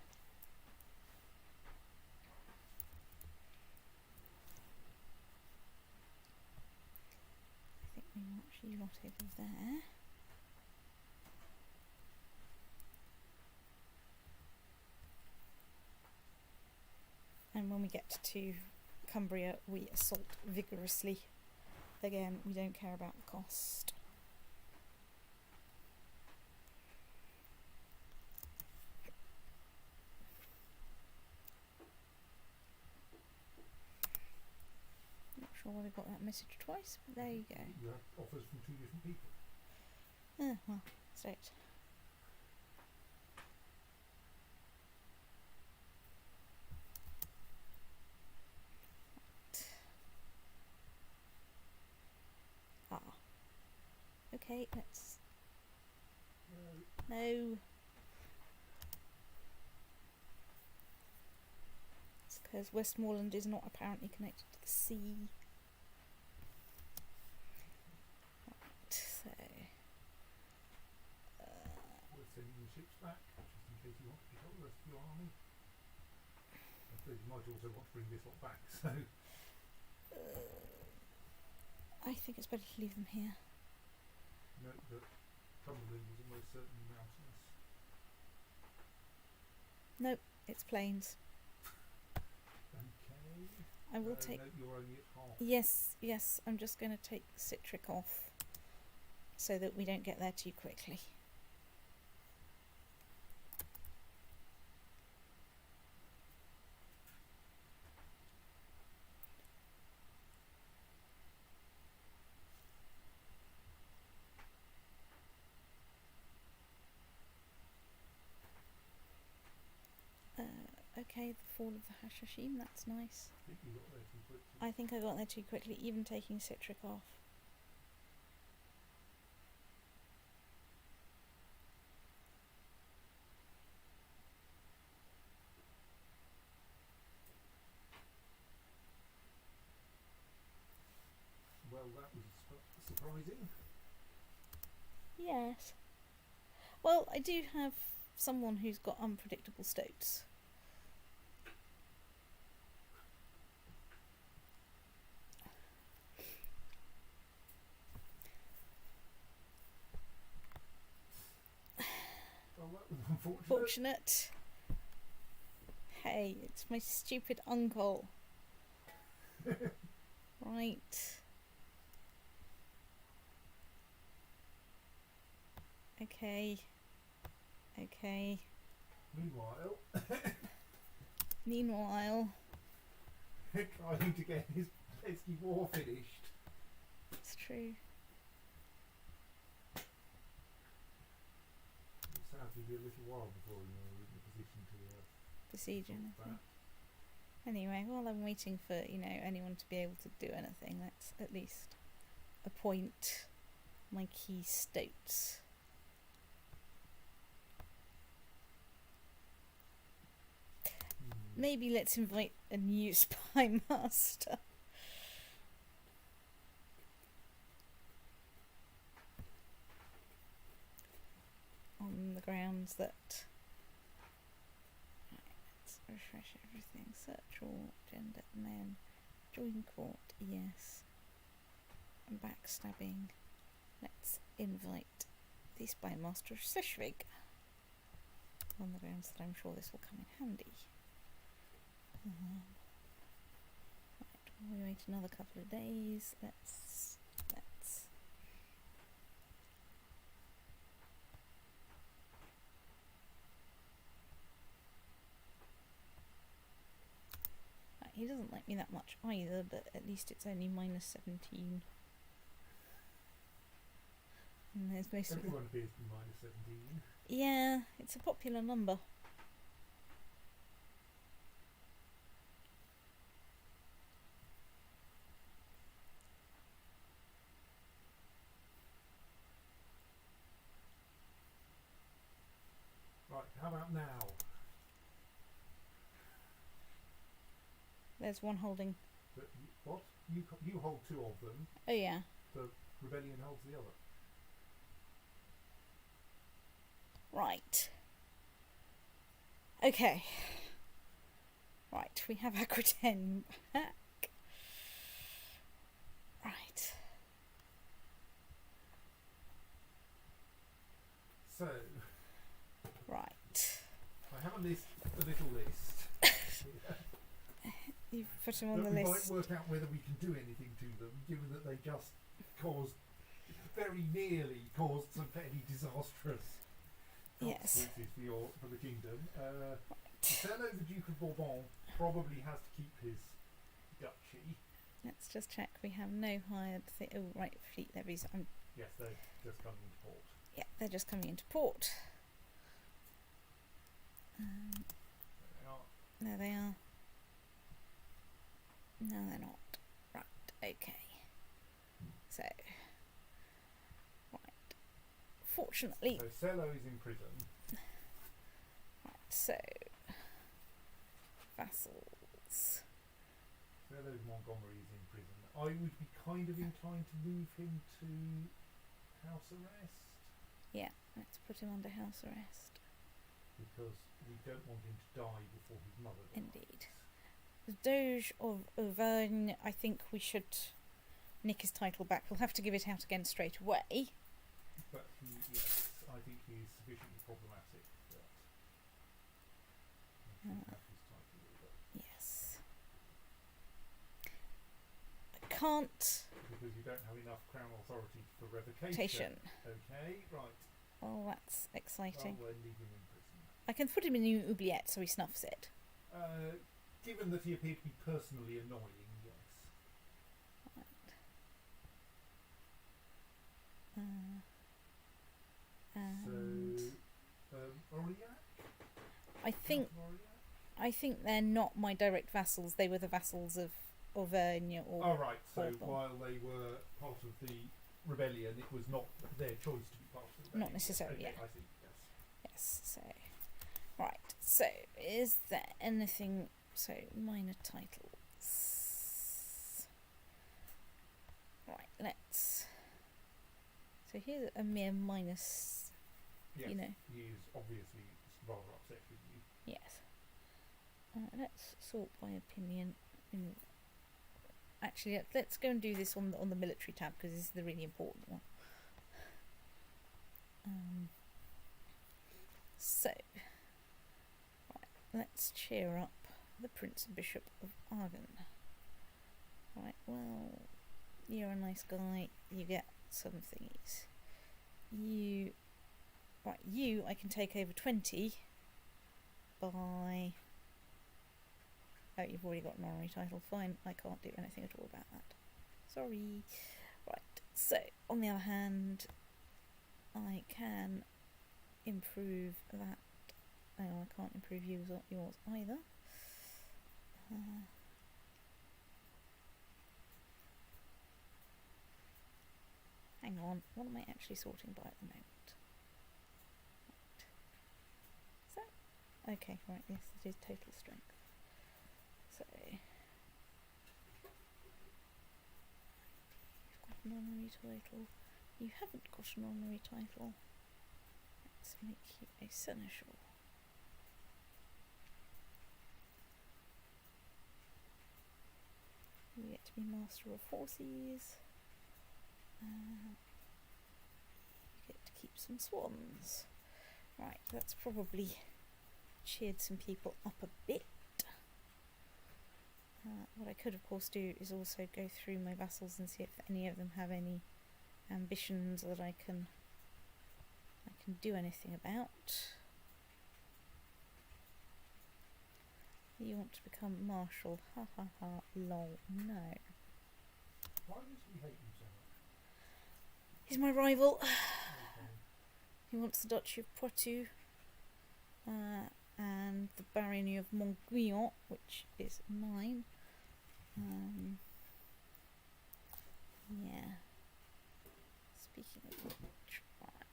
I think we march you lot over there. And when we get to Cumbria, we assault vigorously. Again, we don't care about the cost. Not sure why we got that message twice, but there you go. You have offers from two different people. Well, straight. Okay, let's... No. It's because Westmoreland is not apparently connected to the sea. Right, so... We're sending the ships back, just in case you want to pick up the rest of your army. I suppose you might also want to bring this lot back, so... I think it's better to leave them here. Note that Cumberland is almost certainly mountainous. Nope, it's plains. Okay. I will take... Note you're only at half. Yes, I'm just going to take citric off so that we don't get there too quickly. Okay, the fall of the Hashashim, that's nice. I think you got there too quickly. I think I got there too quickly, even taking citric off. Well, that was surprising. Yes. Well, I do have someone who's got unpredictable stoats. Well, that was unfortunate. Fortunate. Hey, it's my stupid uncle. Right. Okay. Meanwhile, trying to get his pesky war finished. it's true. It'll sadly be a little while before you're in a position to Besiege stop anything. that. Anyway, while I'm waiting for, anyone to be able to do anything, let's at least appoint my key stoats. Maybe let's invite a new spy master. On the grounds that... Right, let's refresh everything. Search all, gender, men. Join court, yes. and backstabbing. Let's invite the Spy Master of Seshvig, on the grounds that I'm sure this will come in handy. Right, we'll wait another couple of days. Let's right, he doesn't like me that much either, but at least it's only -17. And there's most of Everyone appears to be -17. yeah, it's a popular number. Right, how about now? There's one holding. But what? You hold 2 of them. Oh yeah. The rebellion holds the other. Right. Okay. Right, we have Aquitaine back. Right. So, Right. I have a little list. You've put him on the we list. might work out whether we can do anything to them, given that they just very nearly caused some fairly disastrous Yes. consequences for the kingdom. Marcello, the Duke of Bourbon, probably has to keep his duchy. Let's just check. We have no hired. Oh, right, fleet levies. Yes, they're just coming into port. Yeah, they're just coming into port. There they are. There they are. No, they're not. Right, okay. So, right. Fortunately, So Cello is in prison. right, so, vassals. Cello Montgomery is in prison. I would be kind of inclined to move him to house arrest. Yeah, let's put him under house arrest. Because we don't want him to die before his mother dies. Indeed. The Doge of Auvergne, I think we should nick his title back. We'll have to give it out again straight away. But yes, I think he is sufficiently problematic that he should have his title over. Yes. I can't. Because you don't have enough crown authority for revocation. Okay, right. Oh, that's exciting. Well, we'll leave him in prison. I can put him in the oubliette so he snuffs it. Given that he appeared to be personally annoying, yes. And So, Aurillac? I think they're not my direct vassals. They were the vassals of Auvergne or. Oh, right. So Bourbon. while they were part of the rebellion, it was not their choice to be part of the rebellion. Not necessarily, Okay, yeah. I see. Yes. Yes. So, right. So, is there anything? So, minor titles. Right. Let's. So here's a mere minus. Yes. You know. He is obviously rather upset with you. Yes. Let's sort by opinion. Actually, let's go and do this on the military tab because this is the really important one. So, right, let's cheer up the Prince and Bishop of Argon. Right, well, you're a nice guy. You get some thingies. You I can take over 20 by. Oh, you've already got an honorary title. Fine, I can't do anything at all about that. Sorry. Right, so, on the other hand, I can improve that. Oh, I can't improve yours either. Hang on, what am I actually sorting by at the moment? Right. Is that? Okay, right, yes, it is total strength. So, you've got an honorary title. You haven't got an honorary title. Let's make you a seneschal. You get to be master of forces. You get to keep some swans. Right, that's probably cheered some people up a bit. What I could of course do is also go through my vassals and see if any of them have any ambitions that I can do anything about. You want to become marshal? Ha ha ha, lol, no. Why does he hate you so much? He's my rival. Okay. He wants the Duchy of Poitou and the barony of Montguyon, which is mine. Yeah. Speaking of which, right.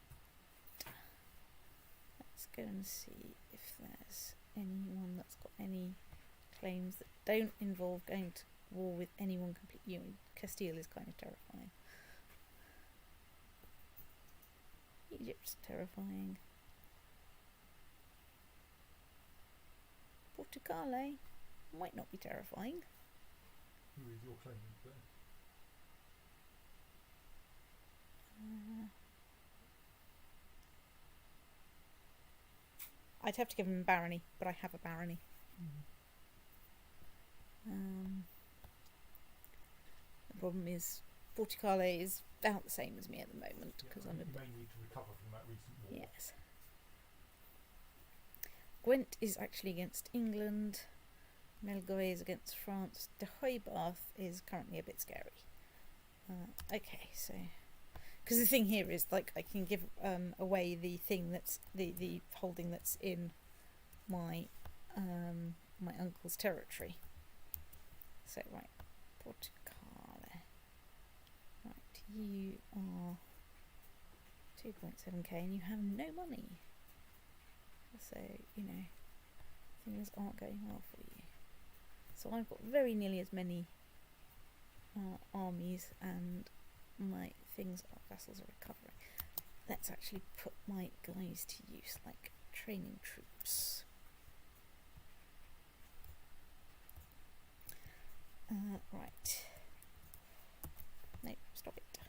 Let's go and see if there's anyone that's got any claims that don't involve going to war with anyone completely. You know, Castile is kind of terrifying. Egypt's terrifying. Portugal might not be terrifying. Who is your claimant there? I'd have to give him a barony, but I have a barony. The problem is Portugal is about the same as me at the moment because I'm a you may need to recover from that recent war. yes. Gwent is actually against England. Melgoy is against France. De Hoybath is currently a bit scary. Okay, so because the thing here is like I can give away the thing that's the holding that's in my my uncle's territory. So right, Portugal. Right, you are 2.7k and you have no money. So you know things aren't going well for you. So I've got very nearly as many armies and my vassals are recovering. Let's actually put my guys to use, like training troops. Right. No, stop it.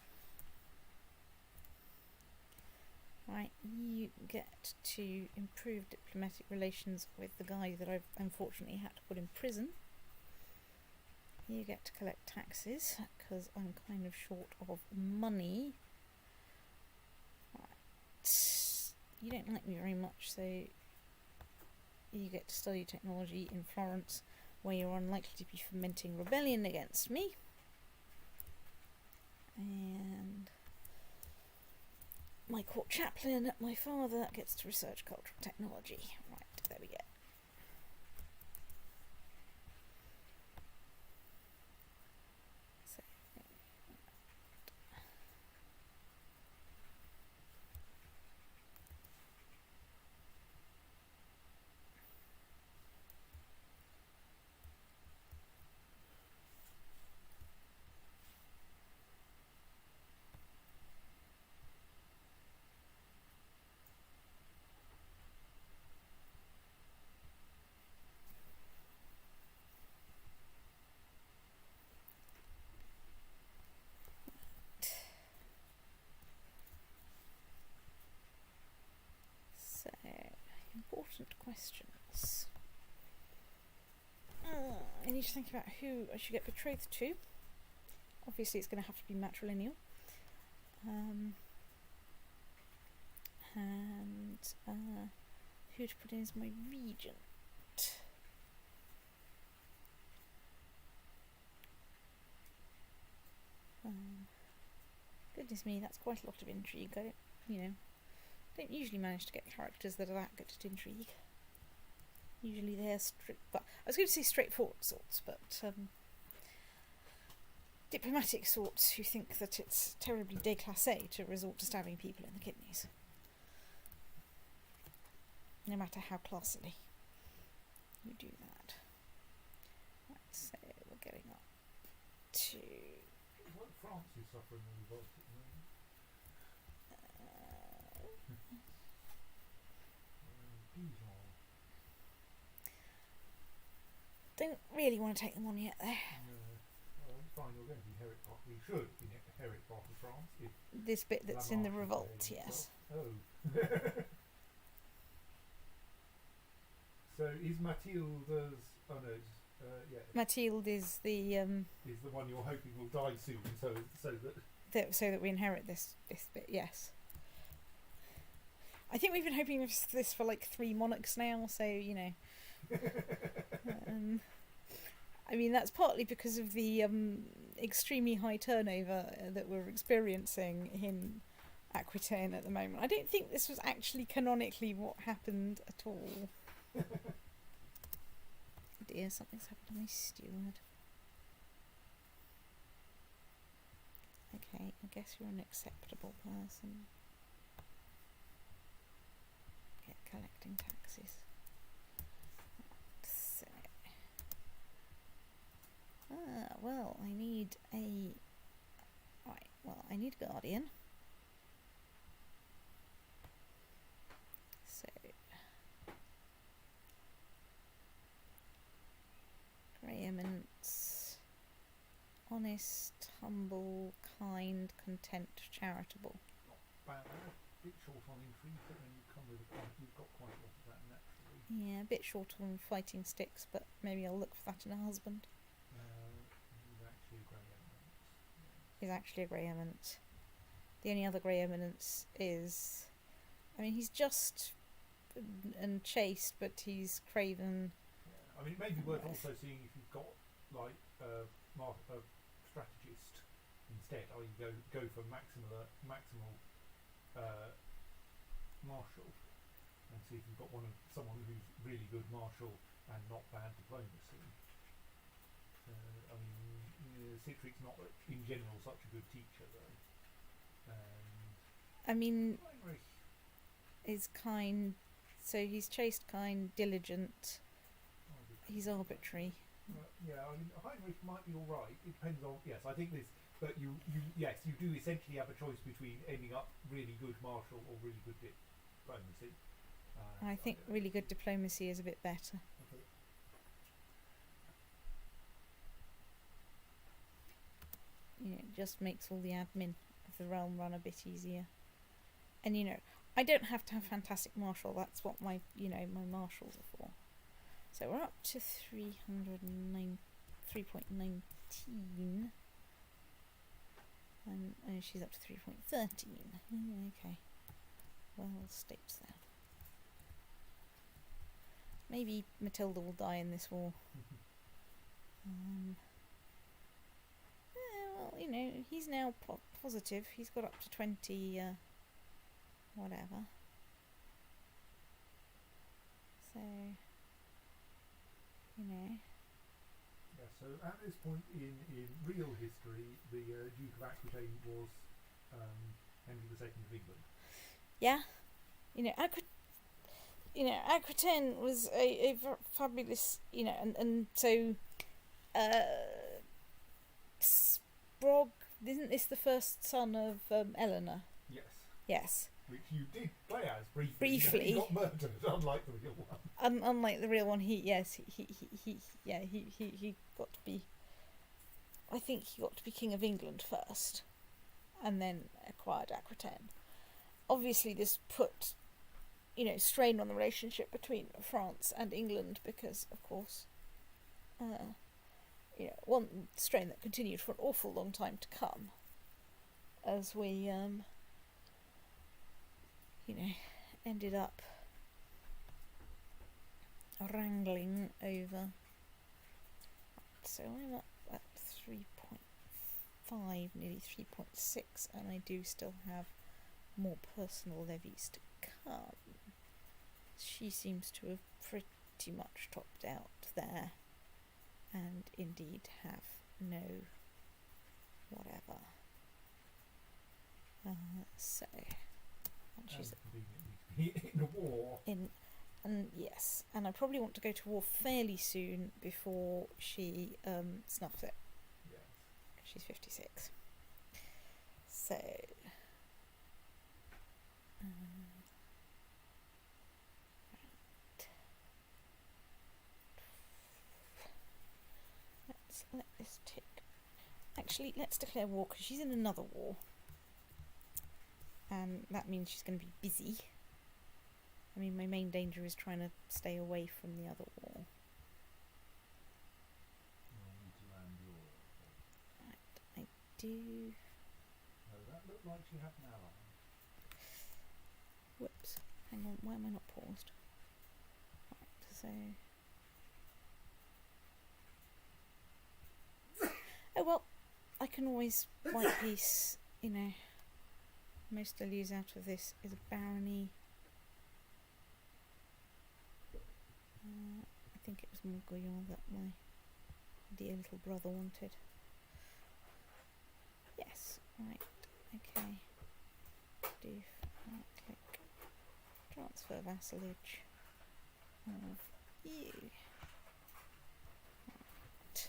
Right, you get to improve diplomatic relations with the guy that I've unfortunately had to put in prison. You get to collect taxes because I'm kind of short of money. Right. You don't like me very much, so you get to study technology in Florence, where you're unlikely to be fomenting rebellion against me. And my court chaplain, my father, gets to research cultural technology. Right, there we go. So, important questions. I need to think about who I should get betrothed to. Obviously it's going to have to be matrilineal. And who to put in as my regent. Goodness me, that's quite a lot of intrigue. I don't usually manage to get characters that are that good at intrigue. Usually they're I was going to say straightforward sorts, but diplomatic sorts who think that it's terribly déclassé to resort to stabbing people in the kidneys. No matter how classily you do that. Right, so we're going up to... What France is suffering a revolt at the moment? Don't really want to take them on yet, though. No. fine, you're going to inherit part. We should inherit part of France if This bit that's in the revolt, yes. Oh. So is Matilda's? Oh no, yeah. Mathilde is the Is the one you're hoping will die soon, so that we inherit this bit, yes. I think we've been hoping for this for like 3 monarchs now, so you know. I mean, that's partly because of the extremely high turnover that we're experiencing in Aquitaine at the moment. I don't think this was actually canonically what happened at all. Dear, something's happened to my steward. Okay, I guess you're an acceptable person. Get collecting taxes. So, well, I need a... Right, well, I need a guardian. So... Grey Eminence, honest, humble, kind, content, charitable. not bad. Bit short on intrigue, but then you've got quite a lot of that naturally. Yeah, a bit short on fighting sticks, but maybe I'll look for that in a husband. He's actually a Grey Eminence. Yeah. He's actually a Grey Eminence. The only other Grey Eminence is... I mean, he's just and chaste, but he's craven... I mean, it may be worth also seeing if you've got like a strategist instead, or you go for maximal martial, and see if you've got someone who's really good martial and not bad diplomacy. I mean, Citric's not in general such a good teacher though. I mean, Heinrich is kind, so he's chaste, kind, diligent. He's arbitrary. Yeah, I mean, Heinrich might be all right. It depends on. Yes, I think this. But you do essentially have a choice between ending up really good martial or really good diplomacy. I think really good diplomacy is a bit better. Okay. Yeah, it just makes all the admin of the realm run a bit easier. And you know, I don't have to have fantastic martial. That's what my marshals are for. So we're up to 3.19, and she's up to 3.13. Okay, well, states there. Maybe Matilda will die in this war. Well, you know, he's now positive. He's got up to 20, whatever. So... You know. Yeah, so at this point in real history, the Duke of Aquitaine was Henry II of England. Yeah, Aquitaine was a fabulous, and so Sprog, isn't this the first son of Eleanor? Yes. Yes. Which you did play as briefly. Briefly. He got murdered, unlike the real one. Unlike the real one, he got to be. I think he got to be King of England first, and then acquired Aquitaine. Obviously, this put, strain on the relationship between France and England because, of course, one strain that continued for an awful long time to come, as we ended up wrangling over. So I'm up at 3.5, nearly 3.6, and I do still have more personal levies to come. She seems to have pretty much topped out there, and indeed have no whatever. So, and she's in a war. And yes, and I probably want to go to war fairly soon before she snuffs it. Yes. She's 56. So let's let this tick. Actually, let's declare war, because she's in another war. And that means she's going to be busy. I mean, my main danger is trying to stay away from the other war. Right, I do... No, that looked like she had an ally. Whoops. Hang on, why am I not paused? Right, so... Oh well, I can always white piece, you know. Most I lose out of this is a barony. I think it was Montgoyon that my dear little brother wanted. Yes, right, okay. Do right click. Transfer vassalage of you. Right.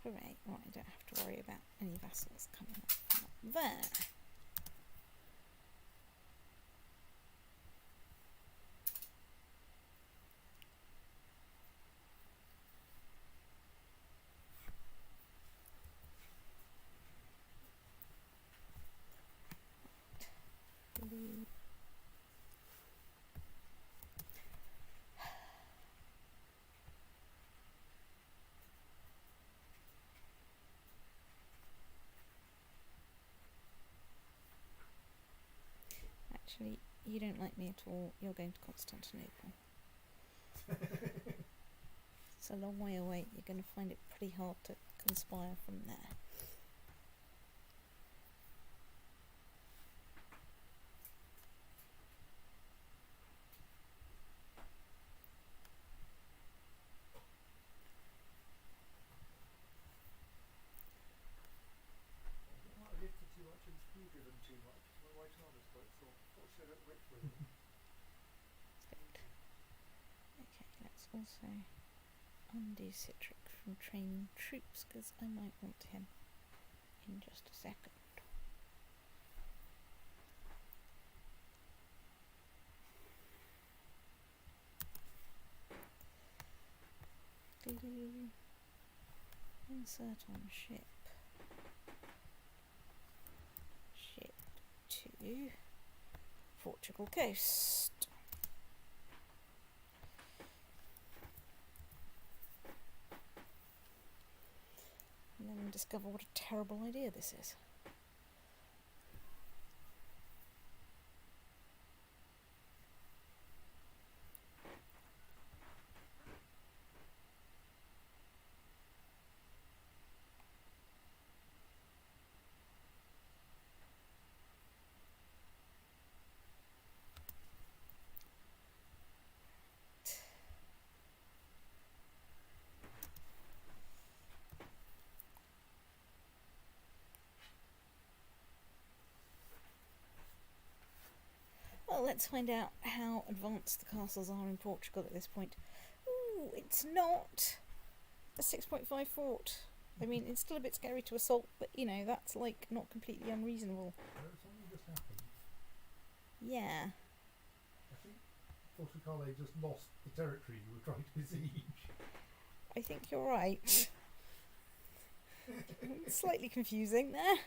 Hooray, right, I don't have to worry about any vassals coming up from up there. Actually, you don't like me at all. You're going to Constantinople. It's a long way away. You're going to find it pretty hard to conspire from there. I might have lifted too much and screw-driven too much. My right arm is quite sore. What's the rich with it? Okay, let's also undo Citric from training troops, because I might want him in just a second. Insert on ship. Ship to Portugal coast. And then discover what a terrible idea this is. Well, let's find out how advanced the castles are in Portugal at this point. Ooh, it's not a 6.5 fort. I mean, it's still a bit scary to assault, but you know, that's like not completely unreasonable. Something just happened. Yeah. I think Portugal just lost the territory you were trying to besiege. I think you're right. Slightly confusing there.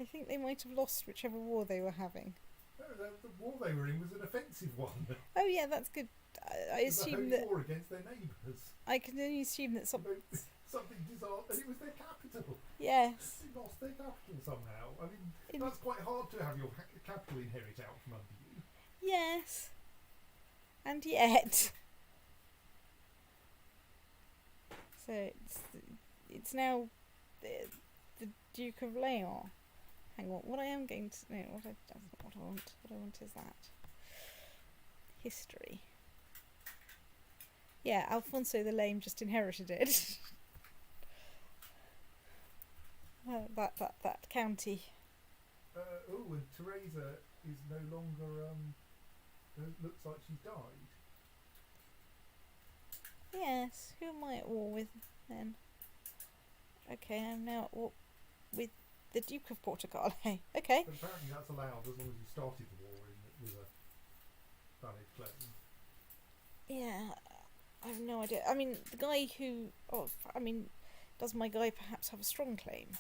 I think they might have lost whichever war they were having. No, the war they were in was an offensive one. Oh yeah, that's good. I assume that... war against their neighbours. I can only assume that something disaster, and it was their capital. Yes. They lost their capital somehow. I mean, that's quite hard to have your capital inherit out from under you. Yes. And yet... So it's now the Duke of Leon. Hang on, what I am going to... No, what I want is that. History. Yeah, Alfonso the Lame just inherited it. That county. And Teresa is no longer. Looks like she's died. Yes, who am I at war with then? Okay, I'm now at war with the Duke of Portugal. Okay. But apparently that's allowed as long as you started the war with a valid claim. Yeah, I have no idea. I mean, the guy who... does my guy perhaps have a strong claim?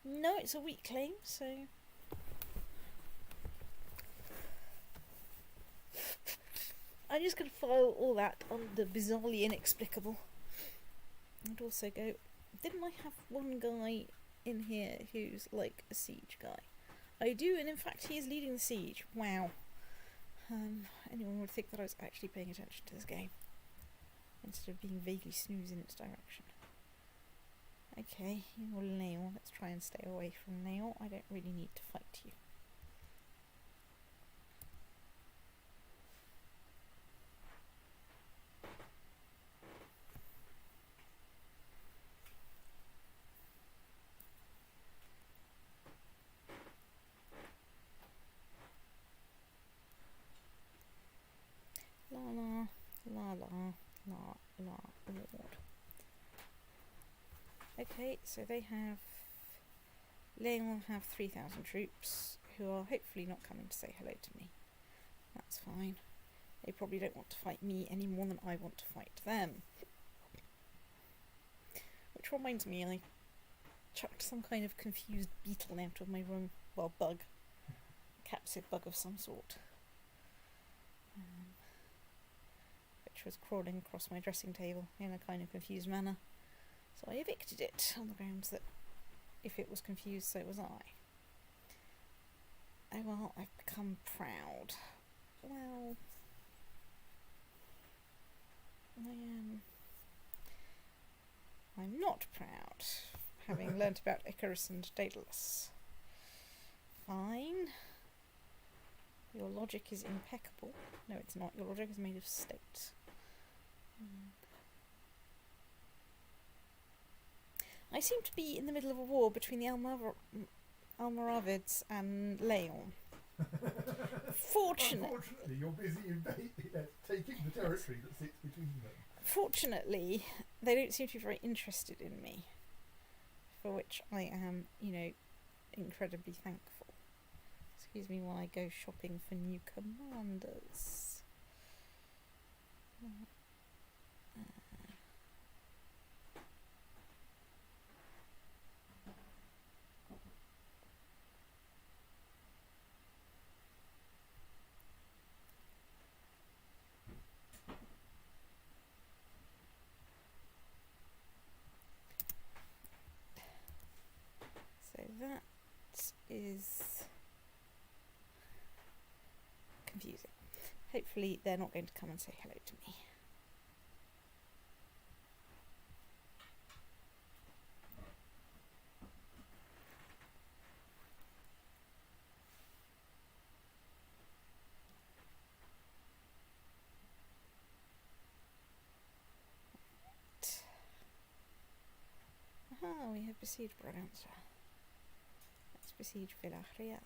No, it's a weak claim, so... I'm just going to file all that on the bizarrely inexplicable. And also go... Didn't I have one guy in here who's like a siege guy? I do, and in fact he is leading the siege. Wow. Anyone would think that I was actually paying attention to this game instead of being vaguely snooze in its direction. Okay, you're Leo. Let's try and stay away from Leo. I don't really need to fight you. Lord. Okay, so they have... Leon have 3,000 troops who are hopefully not coming to say hello to me. That's fine. They probably don't want to fight me any more than I want to fight them. Which reminds me, I chucked some kind of confused beetle out of my room. Well, bug. A capsive bug of some sort. Which was crawling across my dressing table in a kind of confused manner. So I evicted it on the grounds that if it was confused, so was I. Oh well, I've become proud. Well, I'm not proud, having learnt about Icarus and Daedalus. Fine. Your logic is impeccable. No, it's not. Your logic is made of state. I seem to be in the middle of a war between the Almoravids and Leon. Unfortunately, you're busy taking the territory that sits between them. Fortunately, they don't seem to be very interested in me, for which I am, incredibly thankful. Excuse me while I go shopping for new commanders. So that is confusing. Hopefully they're not going to come and say hello to me. Aha, we have besieged Braganza. Let's besiege Villarreal.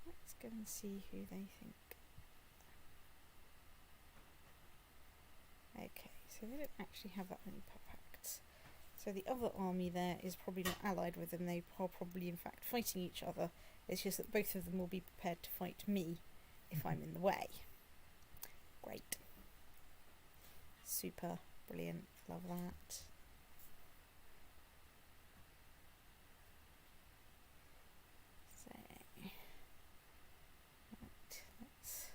Let's go and see who they think. Okay, so they don't actually have that many pacts. So the other army there is probably not allied with them. They are probably in fact fighting each other. It's just that both of them will be prepared to fight me if I'm in the way. Great. Super. Brilliant. Love that. So, right, let's...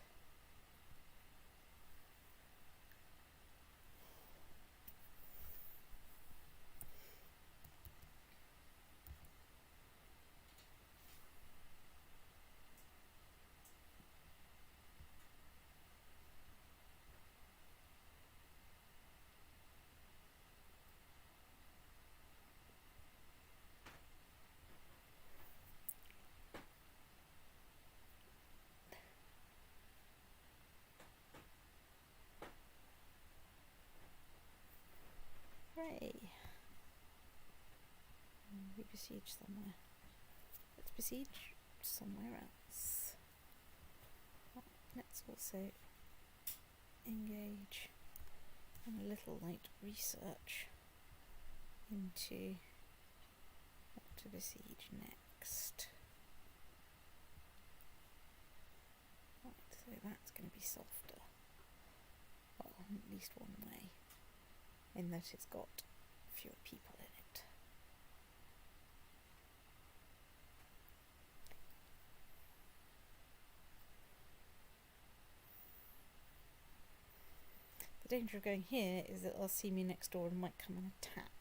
besiege somewhere. Let's besiege somewhere else. Let's also engage in a little light research into what to besiege next. Right, so that's going to be softer. Well, at least one way, in that it's got fewer people in it. The danger of going here is that they'll see me next door and might come and attack.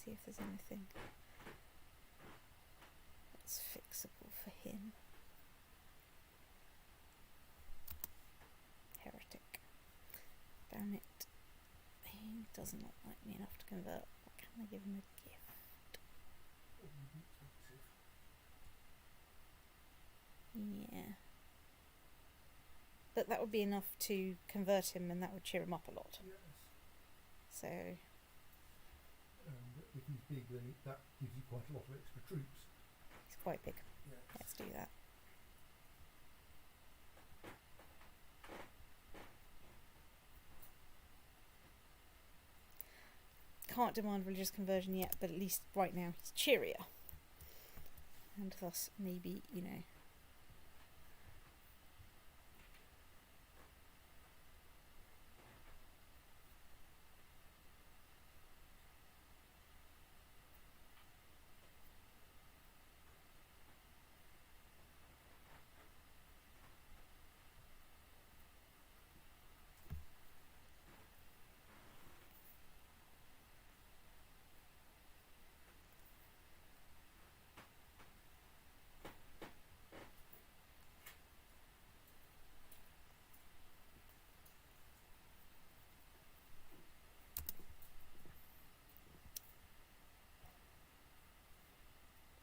See if there's anything that's fixable for him. Heretic. Damn it. He does not like me enough to convert. What can I give him a gift? Yeah. But that would be enough to convert him, and that would cheer him up a lot. Yes. So... And if he's big, then that gives you quite a lot of extra troops. he's quite big. Yes. Let's do that. Can't demand religious conversion yet, but at least right now he's cheerier. And thus, maybe, you know...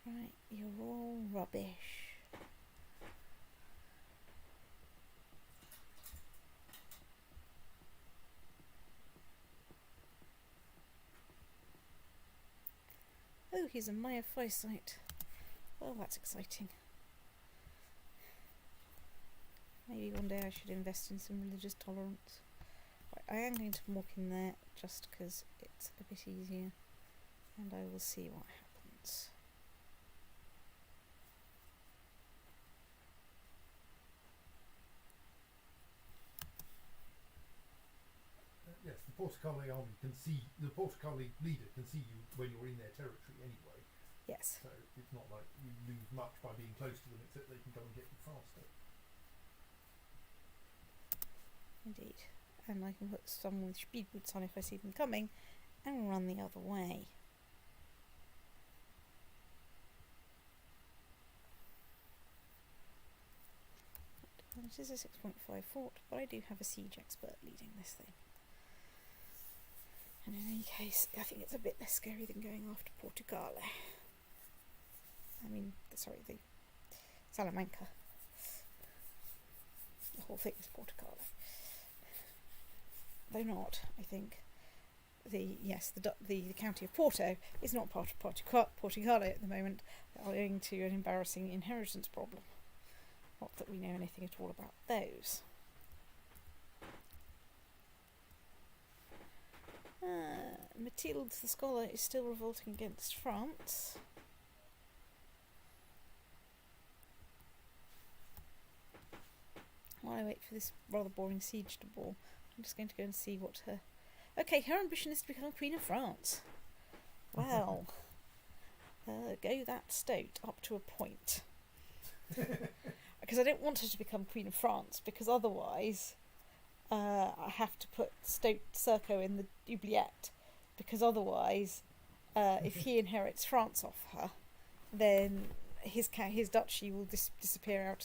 Right, you're all rubbish. Oh, he's a Maya Phycite. Well, that's exciting. Maybe one day I should invest in some religious tolerance. Right, I am going to walk in there just because it's a bit easier, and I will see what happens. Yes, the Portugal army can see, the Portugal leader can see you when you're in their territory anyway. Yes. So it's not like you lose much by being close to them, except they can come and get you faster. Indeed. And I can put some with speed boots on if I see them coming, and run the other way. Well, it is a 6.5 fort, but I do have a siege expert leading this thing. And in any case, I think it's a bit less scary than going after Portugal. I mean, sorry, the Salamanca. The whole thing is Portugal. Though not, I think. The county of Porto is not part of Portugal at the moment, owing to an embarrassing inheritance problem. Not that we know anything at all about those. Mathilde the Scholar is still revolting against France. While I wait for this rather boring siege to ball, I'm just going to go and see what her... Okay, her ambition is to become Queen of France. Well, go that stoat up to a point. Because I don't want her to become Queen of France, because otherwise I have to put Stoat Circo in the oubliette, because otherwise if he inherits France off her, then his duchy will disappear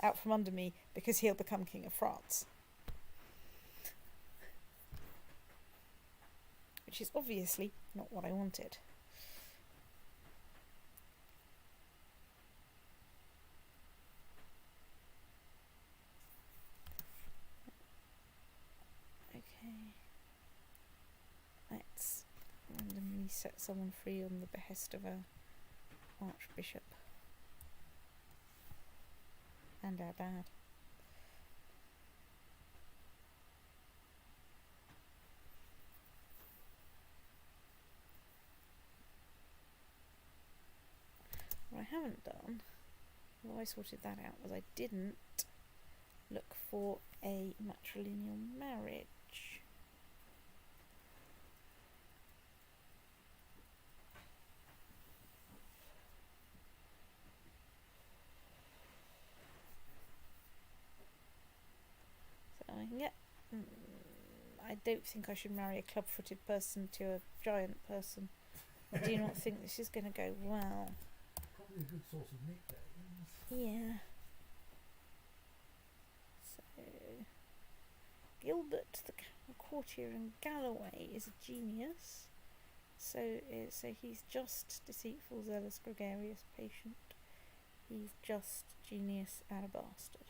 out from under me because he'll become king of France. Which is obviously not what I wanted. Okay. Let's randomly set someone free on the behest of our archbishop. And our dad. What I haven't done, although I sorted that out, was I didn't look for a matrilineal marriage. So I can get... I don't think I should marry a club-footed person to a giant person. I do not think this is going to go well. Probably a good source of nicknames. Yeah. So, Gilbert, the courtier in Galloway, is a genius. So he's just, deceitful, zealous, gregarious, patient. He's just, genius, and a bastard.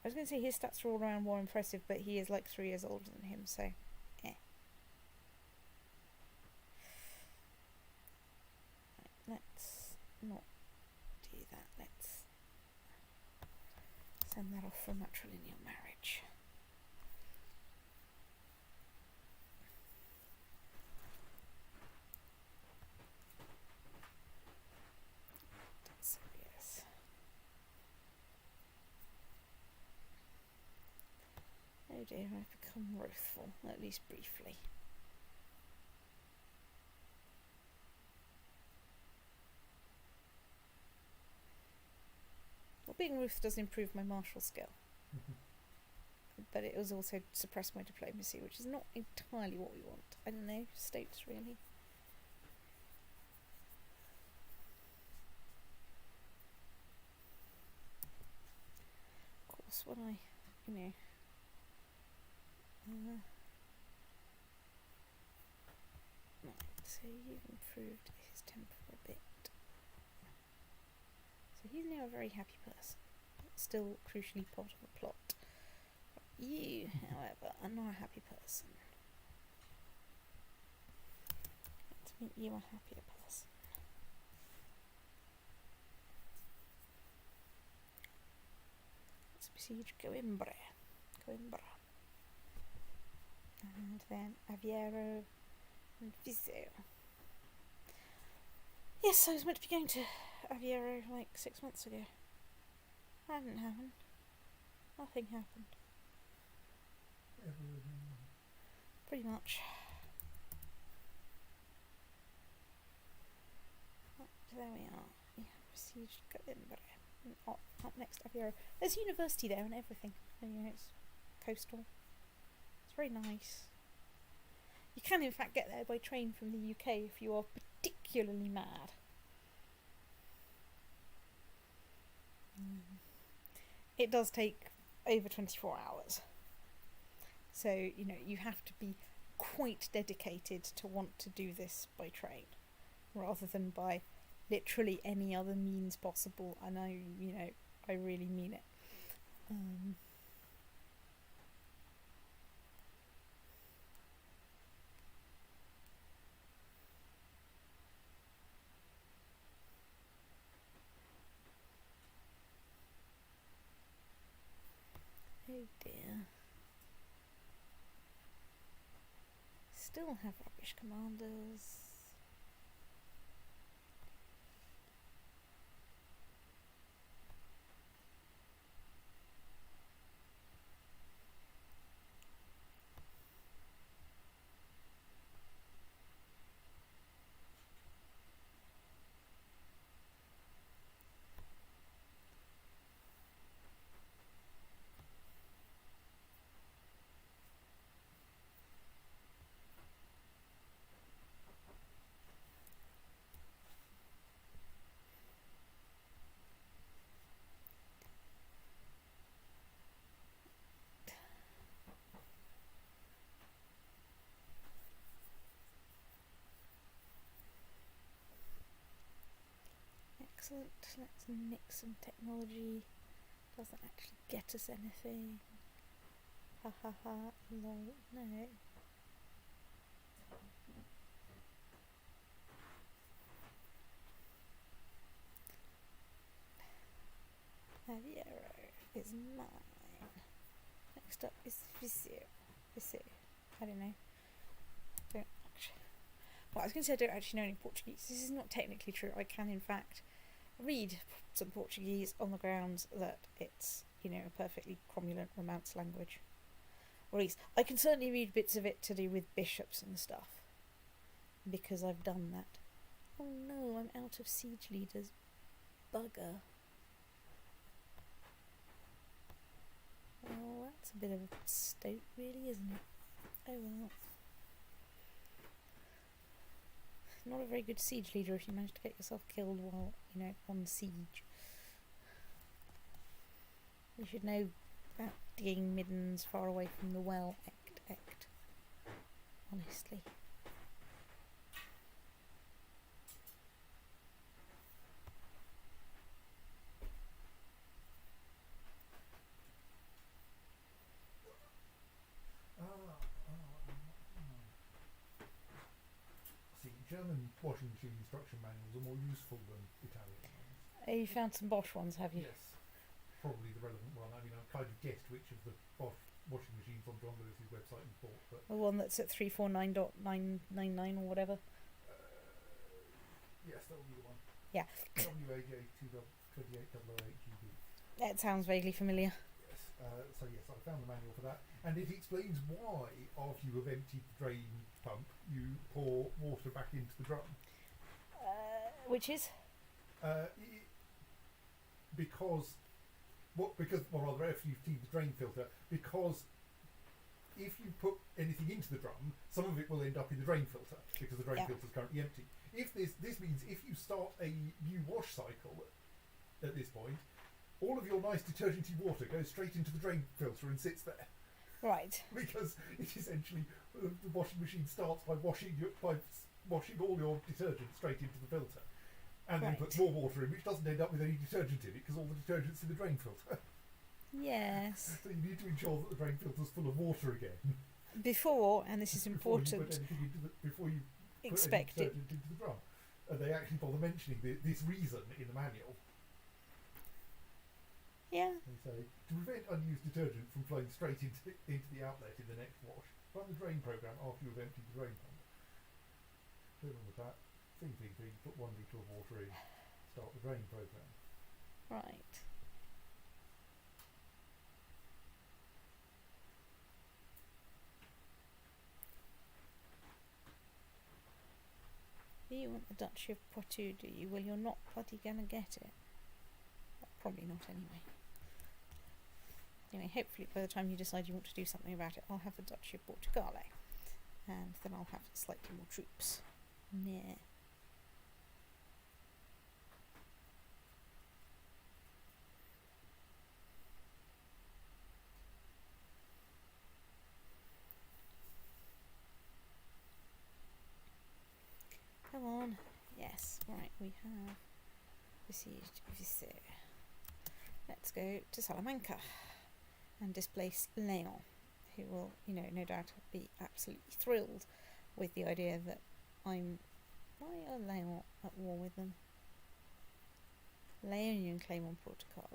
I was going to say his stats are all around more impressive, but he is like 3 years older than him, so let's not do that. Let's send that off for matrilineal marriage. So yes. Oh dear, I've become wrathful, at least briefly. Well, being Ruth does improve my martial skill. But it was also suppress my diplomacy, which is not entirely what we want. I don't know, states really. Of course, when I, right, so you've improved his temper a bit. So he's now a very happy person, still crucially part of a plot. You, however, are not a happy person. Let's make you a happier person. Let's besiege Coimbra. And then Aveiro and Viseu. Yes, I was meant to be going to Aveiro like 6 months ago. That didn't happen. Nothing happened. Pretty much. There we are. We have besieged Coimbra. Up next, Aveiro. There's a university there and everything. It's coastal. It's very nice. You can in fact get there by train from the UK if you are particularly mad. It does take over 24 hours. So, you have to be quite dedicated to want to do this by train, rather than by literally any other means possible. And I really mean it. Oh dear. Still have rubbish commanders. Excellent. Let's nick some technology. Doesn't actually get us anything. Ha ha ha. Lol. No. Naviero is mine. Next up is Viseu. I don't know. Don't actually. Well, I was going to say I don't actually know any Portuguese. This is not technically true. I can, in fact, read some Portuguese on the grounds that it's, you know, a perfectly cromulent Romance language. Or at least, I can certainly read bits of it to do with bishops and stuff. Because I've done that. Oh no, I'm out of siege leaders. Bugger. Oh, that's a bit of a stoke, really, isn't it? Oh well. Not a very good siege leader if you manage to get yourself killed while, you know, on siege. You should know about digging middens far away from the well, ect. Honestly. See, German washing machine instruction manuals are more useful than Italian ones. You found some Bosch ones, have you? Yes, probably the relevant one. I mean, I've kind of guessed which of the Bosch washing machines on John Lewis's website you bought, but The one that's at 349.999 or whatever. yes, that will be the one. Yeah. WAJ22800HGB. That sounds vaguely familiar. Yes. So yes, I found the manual for that, and it explains why, after you have emptied the drain pump, you pour water back into the drum. Which is? Because after you've cleaned the drain filter, because if you put anything into the drum, some of it will end up in the drain filter because the drain filter is currently empty. If this means if you start a new wash cycle at this point, all of your nice detergenty water goes straight into the drain filter and sits there. Right. Because it essentially, the washing machine starts by washing all your detergent straight into the filter, and then puts more water in, which doesn't end up with any detergent in it because all the detergent's in the drain filter. Yes. So you need to ensure that the drain filter's full of water again. Before, and this is important, before you put any detergent into the drum. And they actually bother mentioning this reason in the manual. Yeah. They say, to prevent unused detergent from flowing straight into the outlet in the next wash, run the drain program after you've emptied the drain pump. Turn on the tap, thing, put 1 litre of water in, start the drain program. Right. You want the Duchy of Poitou, do you? Well, you're not bloody gonna get it. Well, probably not anyway. Anyway, hopefully by the time you decide you want to do something about it, I'll have the Duchy of Portugal, and then I'll have slightly more troops. Yeah. Come on. Yes, right, we have besieged Viseu. Let's go to Salamanca and displace Leon, who will, you know, no doubt be absolutely thrilled with the idea that I'm... Why are Leon at war with them? Leonian claim on Portugal,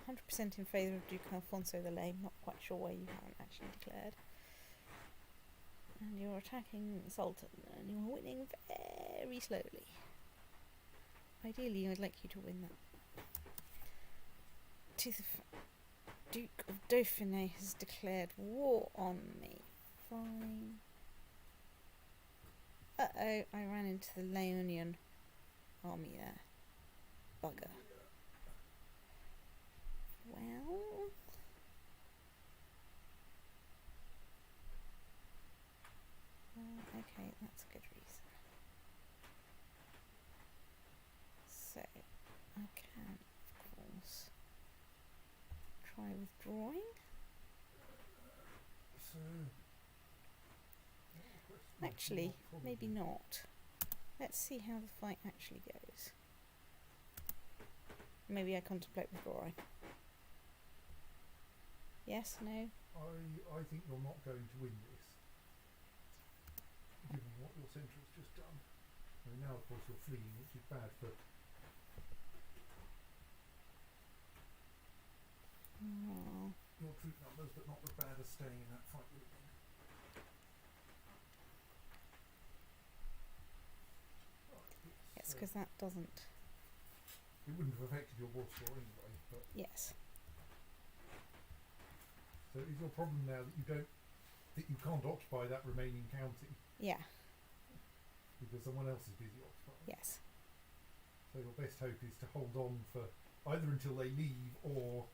100% in favour of Duke Alfonso the Lame, not quite sure why you haven't actually declared. And you're attacking Sultan, and you're winning very slowly. Ideally, I'd like you to win that. Duke of Dauphiné has declared war on me. Fine. Uh-oh, I ran into the Leonian army there. Bugger. Well... okay, that's a good reason. So, I can, of course, try withdrawing. Actually, maybe not. let's see how the fight actually goes. Maybe I contemplate withdrawing. Yes, no? I think you're not going to win this, given what your central's just done. I mean, now of course you're fleeing, which is bad for... Oh. your troop numbers, but not as bad as staying in that fight would have been. Right, Yes, because that doesn't... it wouldn't have affected your war score anyway, but... Yes. So is your problem now that you can't occupy that remaining county? Yeah. Because someone else is busy occupying? Yes. So your best hope is to hold on for either until they leave or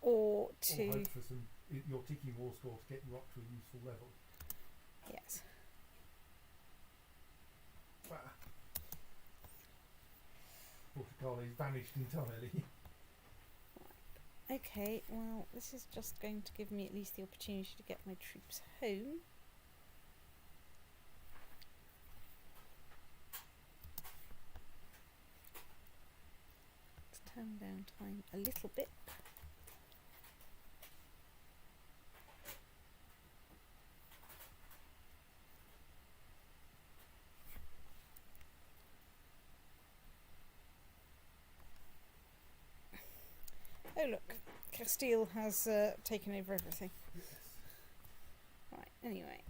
Or hope for your ticking war score to get you up to a useful level. Yes. Portugal is vanished entirely. Okay, well, this is just going to give me at least the opportunity to get my troops home. Let's turn down time a little bit. Oh look, Castile has taken over everything. Yes. Right, anyway,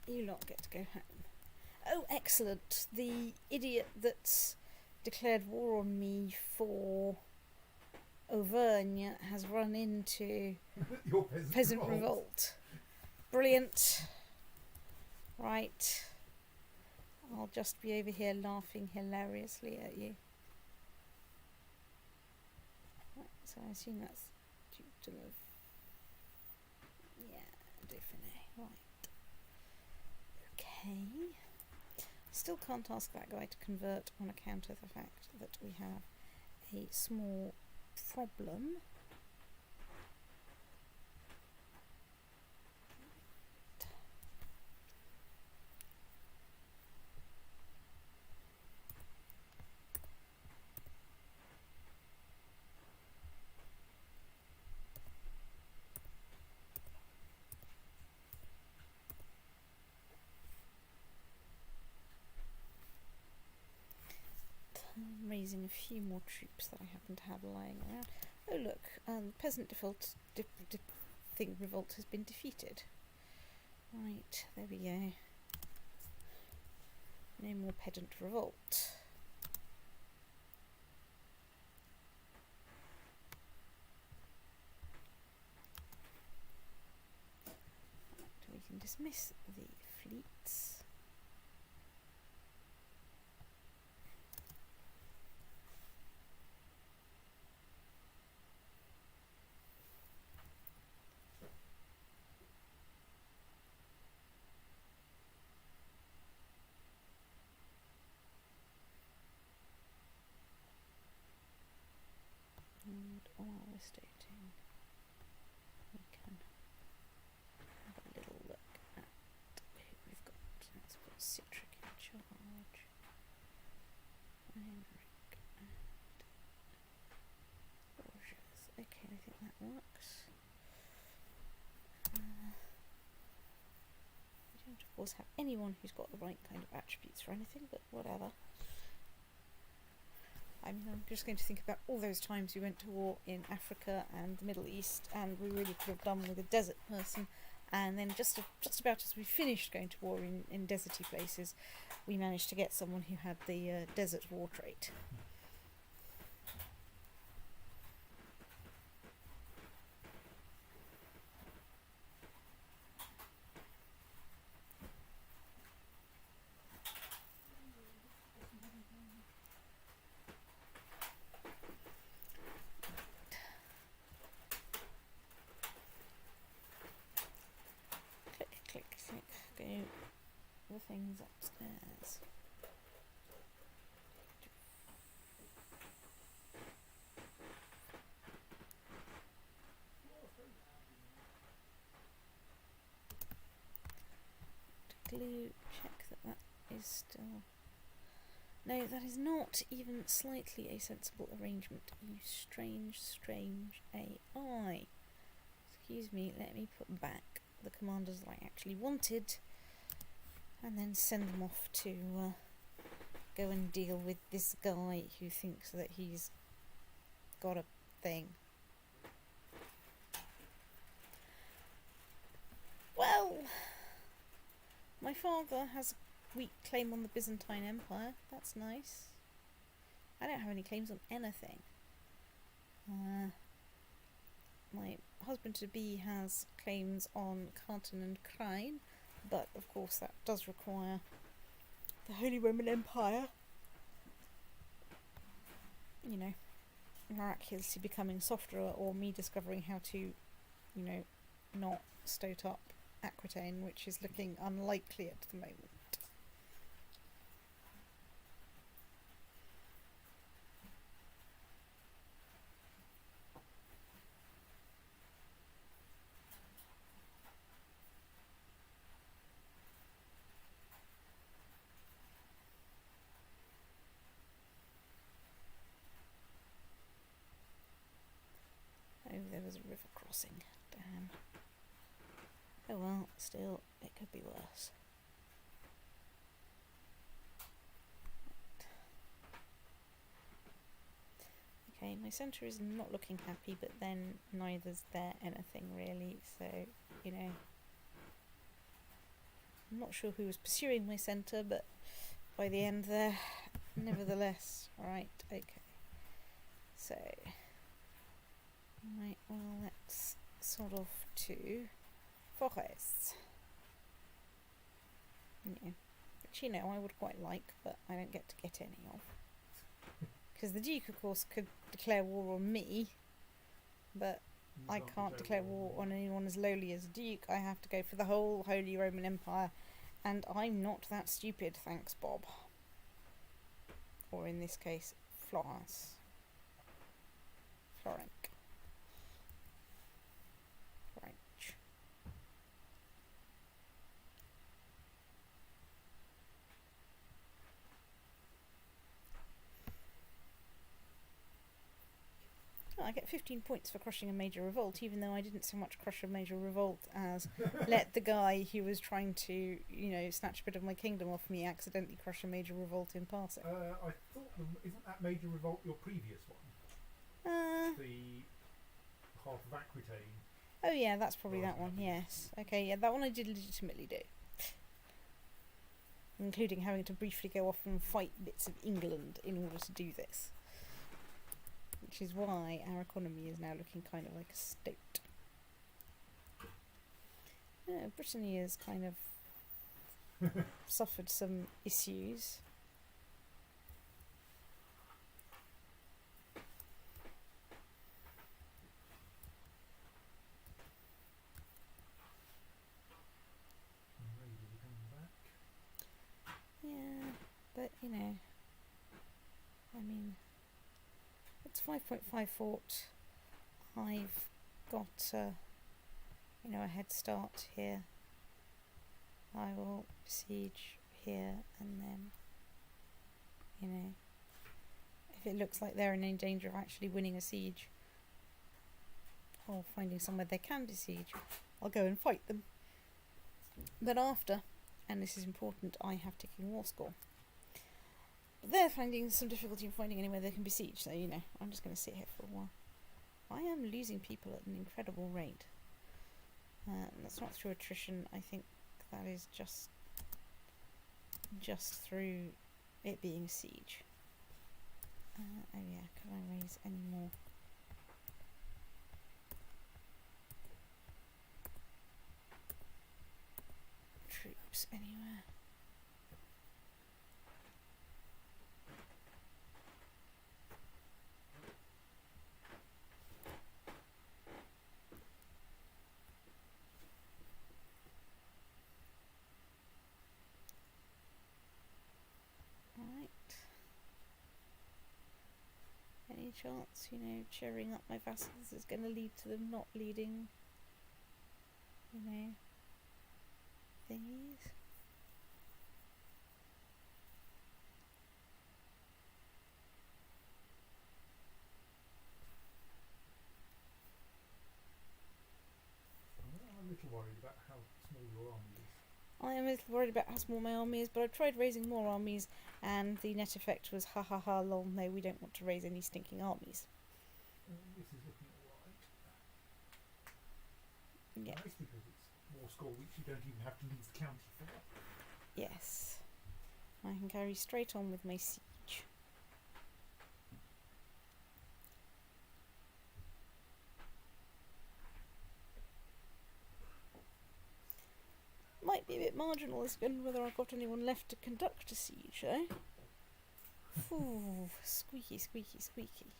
you lot get to go home. Oh, excellent. The idiot that's declared war on me for Auvergne has run into Your peasant revolt. Brilliant. Right. I'll just be over here laughing hilariously at you. Right, so I assume that's Dukedom of... yeah, Dauphiné. Right. Okay. Still can't ask that guy to convert on account of the fact that we have a small problem. Raising a few more troops that I happen to have lying around. Oh look, peasant revolt has been defeated. Right, there we go. No more pedant revolt. Right, we can dismiss the fleets. And while we're stating, we can have a little look at who we've got. Let's put Citric in charge. Heinrich and Borges. Okay, I think that works. We don't, of course, have anyone who's got the right kind of attributes for anything, but whatever. I mean, I'm just going to think about all those times we went to war in Africa and the Middle East, and we really could have done with a desert person. And then just about as we finished going to war in deserty places, we managed to get someone who had the desert war trait. Click, click, go the things upstairs. Glue, check that is is still... No, that is not even slightly a sensible arrangement. You strange, strange AI. Excuse me, let me put back the commanders that I actually wanted and then send them off to go and deal with this guy who thinks that he's got a thing. Well, my father has a weak claim on the Byzantine Empire. That's nice. I don't have any claims on anything. My husband-to-be has claims on Canton and Crine, but of course that does require the Holy Roman Empire, you know, miraculously becoming softer, or me discovering how to, you know, not stoat up Aquitaine, which is looking unlikely at the moment. Oh, there was a river crossing. Damn. Oh well, still, it could be worse. Okay, my centre is not looking happy, but then neither's there anything really, so, you know. I'm not sure who was pursuing my centre, but by the end there, nevertheless. Right, okay. So, right, well, let's sort of to Forest. Yeah. Which, you know, I would quite like, but I don't get to get any of. Because the Duke, of course, could declare war on me, but I can't declare war on anyone as lowly as a Duke. I have to go for the whole Holy Roman Empire, and I'm not that stupid, thanks Bob. Or in this case, Florence. Florenc. French. Oh, I get 15 points for crushing a major revolt, even though I didn't so much crush a major revolt as let the guy who was trying to, you know, snatch a bit of my kingdom off me accidentally crush a major revolt in passing. I thought, isn't that major revolt your previous one? The half of Aquitaine. Oh yeah, that's probably that one, yes. Okay, yeah, that one I did legitimately do. Including having to briefly go off and fight bits of England in order to do this. Which is why our economy is now looking kind of like a state. Yeah, Brittany has kind of suffered some issues. Yeah, but you know, I mean, it's 5.5 fort. I've got, you know, a head start here. I will besiege here, and then, you know, if it looks like they're in any danger of actually winning a siege, or finding somewhere they can besiege, I'll go and fight them. But after, and this is important, I have ticking war score. But they're finding some difficulty in finding anywhere they can besiege, so, you know, I'm just going to sit here for a while. I am losing people at an incredible rate. That's not through attrition, I think that is just through it being a siege. Oh yeah, can I raise any more? Troops anywhere? Any chance, you know, cheering up my vassals is going to lead to them not leading, you know, thingies? your army is. I am a little worried about how small my army is, but I've tried raising more armies, and the net effect was ha ha ha lol, no, we don't want to raise any stinking armies. This is looking alright. Yeah. Nice, because it's war score which you don't even have to leave the county for. Yes. I can carry straight on with my siege. Might be a bit marginal as to whether I've got anyone left to conduct a siege, though. Ooh, squeaky, squeaky, squeaky.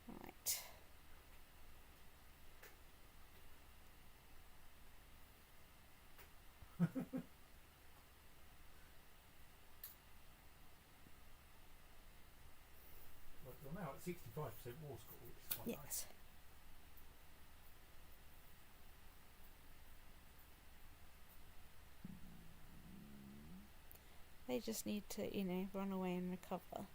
Right. Well, now at 65% war score, which is quite Yes. nice. They just need to, you know, run away and recover.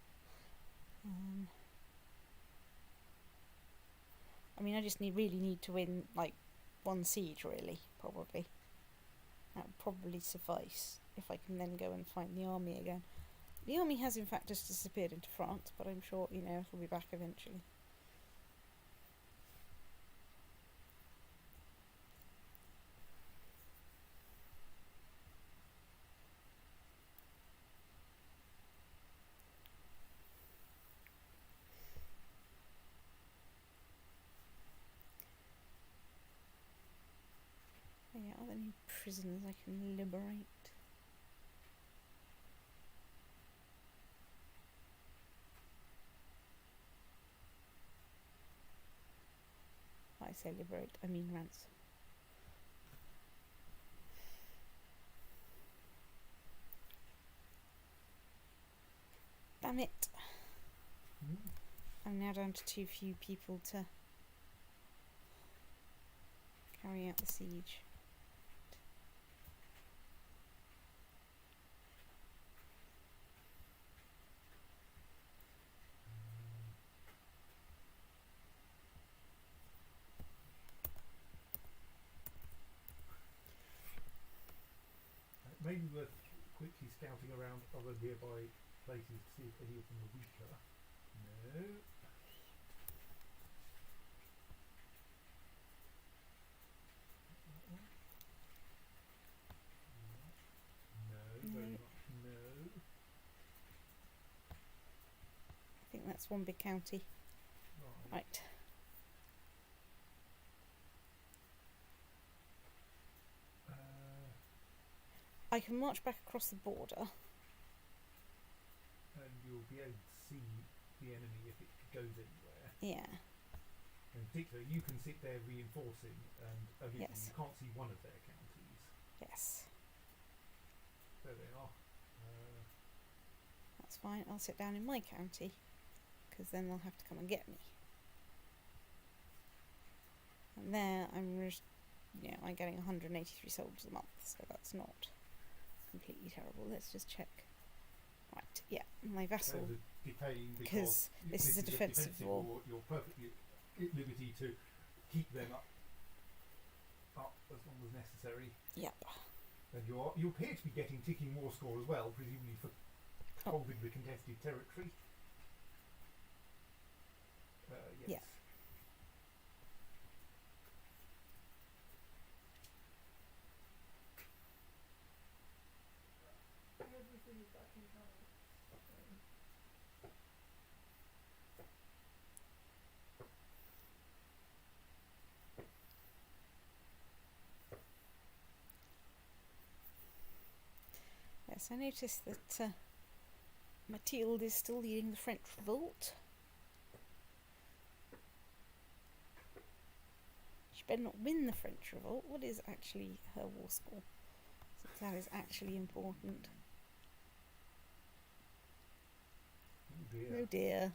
I mean, I just really need to win, like, one siege, really, probably. That would probably suffice, if I can then go and find the army again. The army has, in fact, just disappeared into France, but I'm sure, you know, it'll be back eventually. Yeah, are there any prisoners I can liberate? I say liberate, I mean ransom. Damn it! I'm now down to too few people to carry out the siege. It may be worth quickly scouting around other nearby places to see if any of them are weaker. No. No, very much no. I think that's one big county. Right. I can march back across the border. And you'll be able to see the enemy if it goes anywhere. Yeah. In particular, you can sit there reinforcing, and Yes. you can't see one of their counties. Yes. There they are. That's fine. I'll sit down in my county, because then they'll have to come and get me. And there, I'm getting 183 soldiers a month, so that's not completely terrible. Let's just check. Right, yeah, my vassal. Those are decaying because this is a defensive war. You're perfectly at liberty to keep them up as long as necessary. Yep. And you appear to be getting ticking war score as well, presumably for holding the contested territory. Yes. Yeah. Everything is back in colour. Yes, I noticed that Mathilde is still leading the French revolt. She better not win the French revolt. What is actually her war score? Since that is actually important. Oh dear. Oh dear.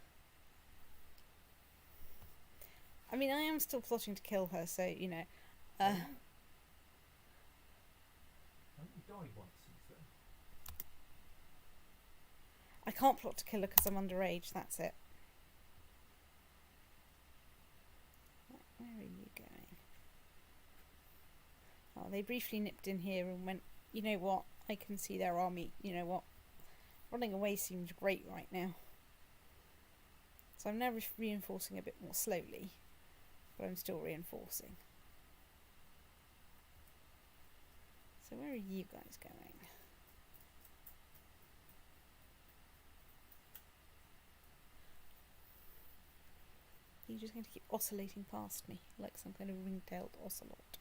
I mean, I am still plotting to kill her, so, you know. Haven't you died once since then? I can't plot to kill her because I'm underage, that's it. Where are you going? Oh, they briefly nipped in here and went, you know what, I can see their army, you know what, running away seems great right now. So I'm now reinforcing a bit more slowly, but I'm still reinforcing. So where are you guys going? You're just going to keep oscillating past me like some kind of ring-tailed ocelot.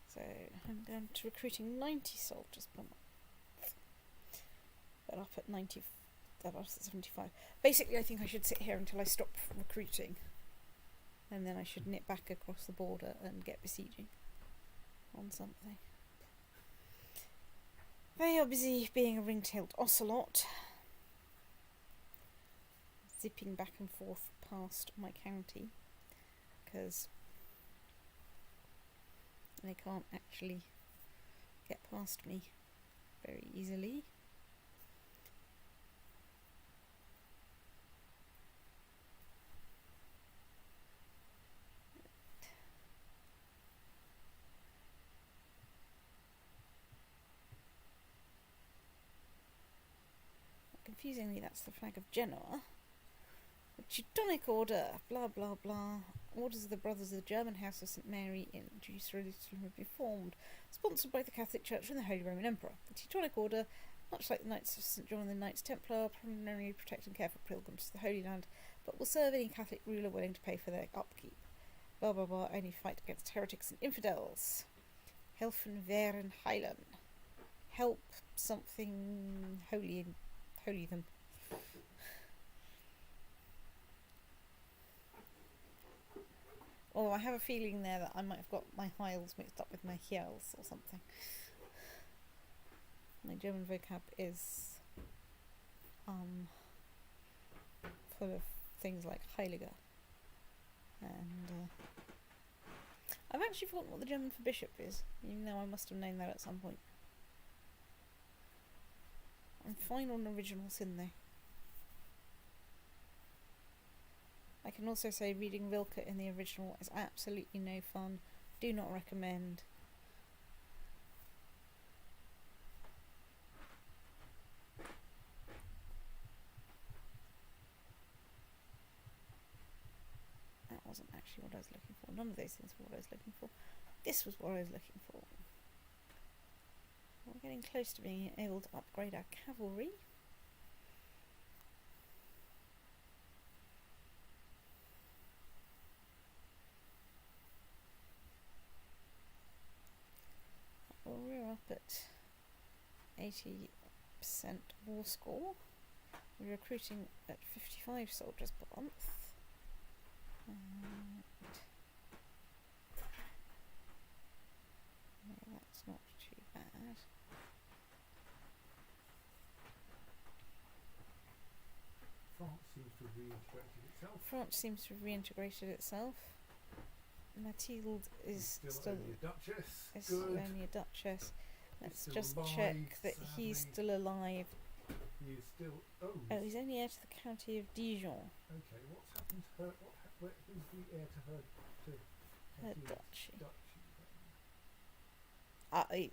So I'm down to recruiting 90 soldiers per month. But up at 90, up at 75. Basically, I think I should sit here until I stop recruiting. And then I should nip back across the border and get besieging on something. They are busy being a ring-tailed ocelot. Zipping back and forth past my county. Because they can't actually get past me very easily. Confusingly, that's the flag of Genoa. The Teutonic Order, blah blah blah. Orders of the Brothers of the German House of St. Mary in Jerusalem have been formed, sponsored by the Catholic Church and the Holy Roman Emperor. The Teutonic Order, much like the Knights of St. John and the Knights Templar, primarily protect and care for pilgrims to the Holy Land, but will serve any Catholic ruler willing to pay for their upkeep. Blah blah blah, only fight against heretics and infidels. Helfen wären heilen. Help something holy them. Oh, I have a feeling there that I might have got my Heils mixed up with my Heils or something. My German vocab is full of things like Heiliger. And I've actually forgotten what the German for bishop is, even though I must have known that at some point. I'm fine on original sin though. I can also say reading Rilke in the original is absolutely no fun. Do not recommend. That wasn't actually what I was looking for. None of those things were what I was looking for. This was what I was looking for. We're getting close to being able to upgrade our cavalry. Well, we're up at 80% war score. We're recruiting at 55 soldiers per month. No, that's not too bad. France seems to have reintegrated itself. Mathilde is still only a duchess. Is Good. only a duchess. Let's Still just alive, check that sadly. he's still alive. He is still. Oh. Oh, he's only heir to the county of Dijon. Okay. What's happened to her? Who's the heir to her? Her duchy. Duchy. It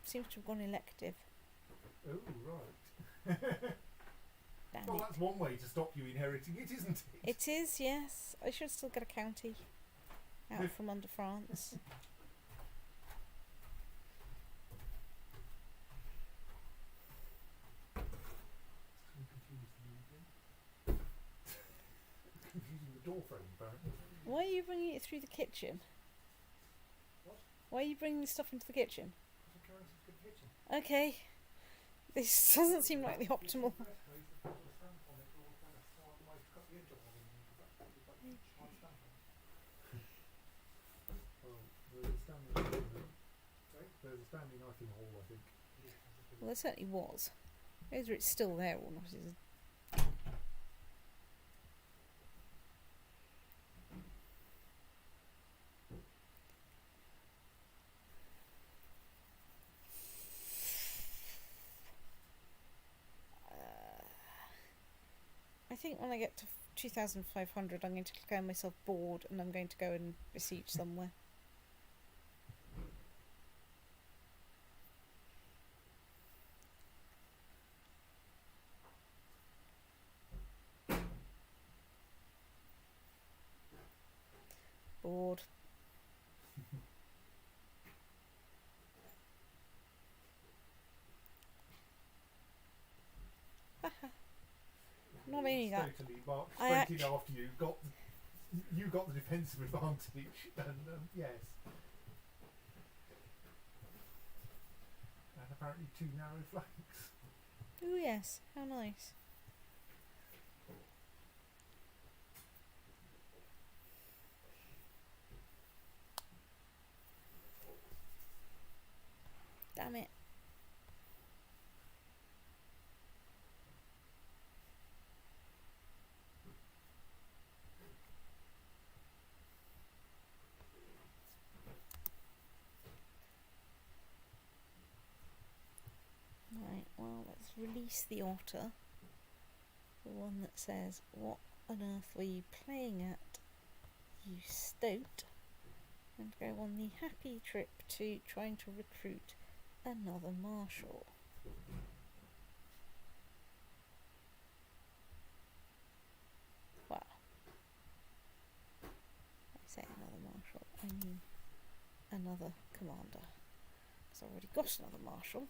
seems to have gone elective. Oh right. Damn Well, it. that's one way to stop you inheriting it, isn't it? It is, yes. I should still get a county out from under France. Confusing the door frame, apparently. Why are you bringing it through the kitchen? What? Why are you bringing this stuff into the kitchen? Because I'm carrying some good kitchen. Okay. This doesn't seem like the optimal. There's a standing knife in the hole, I think. Well, there certainly was. Whether it's still there or not is... I think when I get to 2,500 I'm going to declare myself bored and I'm going to go and besiege somewhere. Bored. Not only that, Totally marked I straight in after you got the defensive advantage, and yes, and apparently 2 narrow flanks. oh yes, how nice. Damn it. Right, well, let's release the otter. The one that says, what on earth were you playing at, you stoat? And go on the happy trip to trying to recruit another marshal. Well, I say another marshal, I mean another commander. Because I've already got another marshal.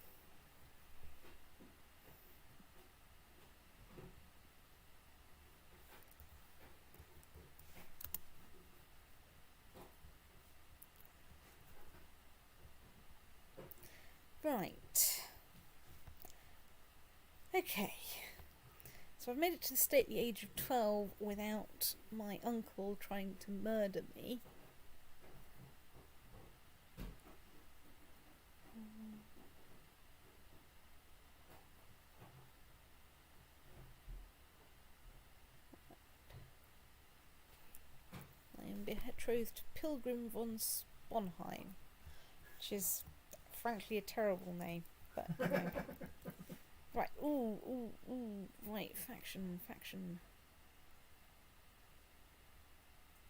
Right. Okay. So I've made it to the stately age of 12 without my uncle trying to murder me. I am betrothed to Pilgrim von Sponheim, which is frankly a terrible name, but you know. Right, ooh, right, faction.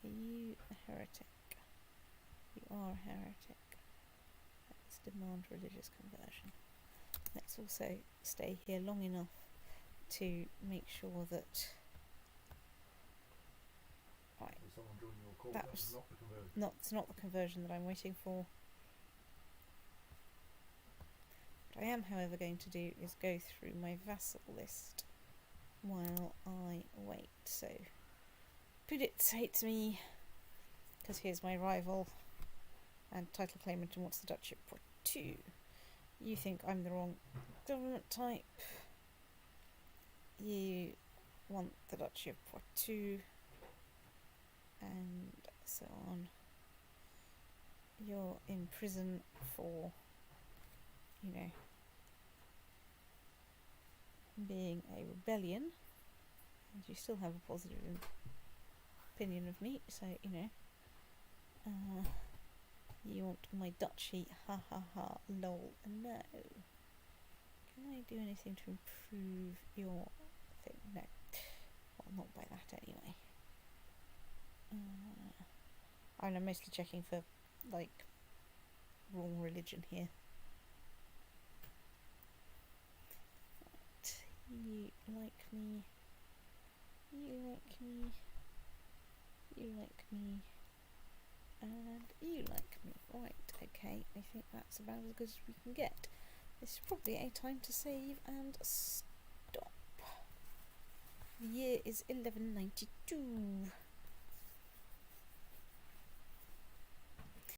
Are you a heretic? You are a heretic. Let's demand religious conversion. Let's also stay here long enough to make sure that... Right, Someone join your call. that That was was not the conversion. it's not the conversion that I'm waiting for. What I am, however, going to do is go through my vassal list while I wait. So, Puditz hates me because he is my rival and title claimant and wants the Duchy of Poitou. You think I'm the wrong government type. You want the Duchy of Poitou and so on. You're in prison for, you know, being a rebellion, and you still have a positive opinion of me, so you know, you want my duchy, ha ha ha, lol, no. Can I do anything to improve your thing? No, well, not by that anyway. I'm mostly checking for like wrong religion here. You like me, you like me, you like me, and you like me. Right, okay, I think that's about as good as we can get. This is probably a time to save and stop. The year is 1192.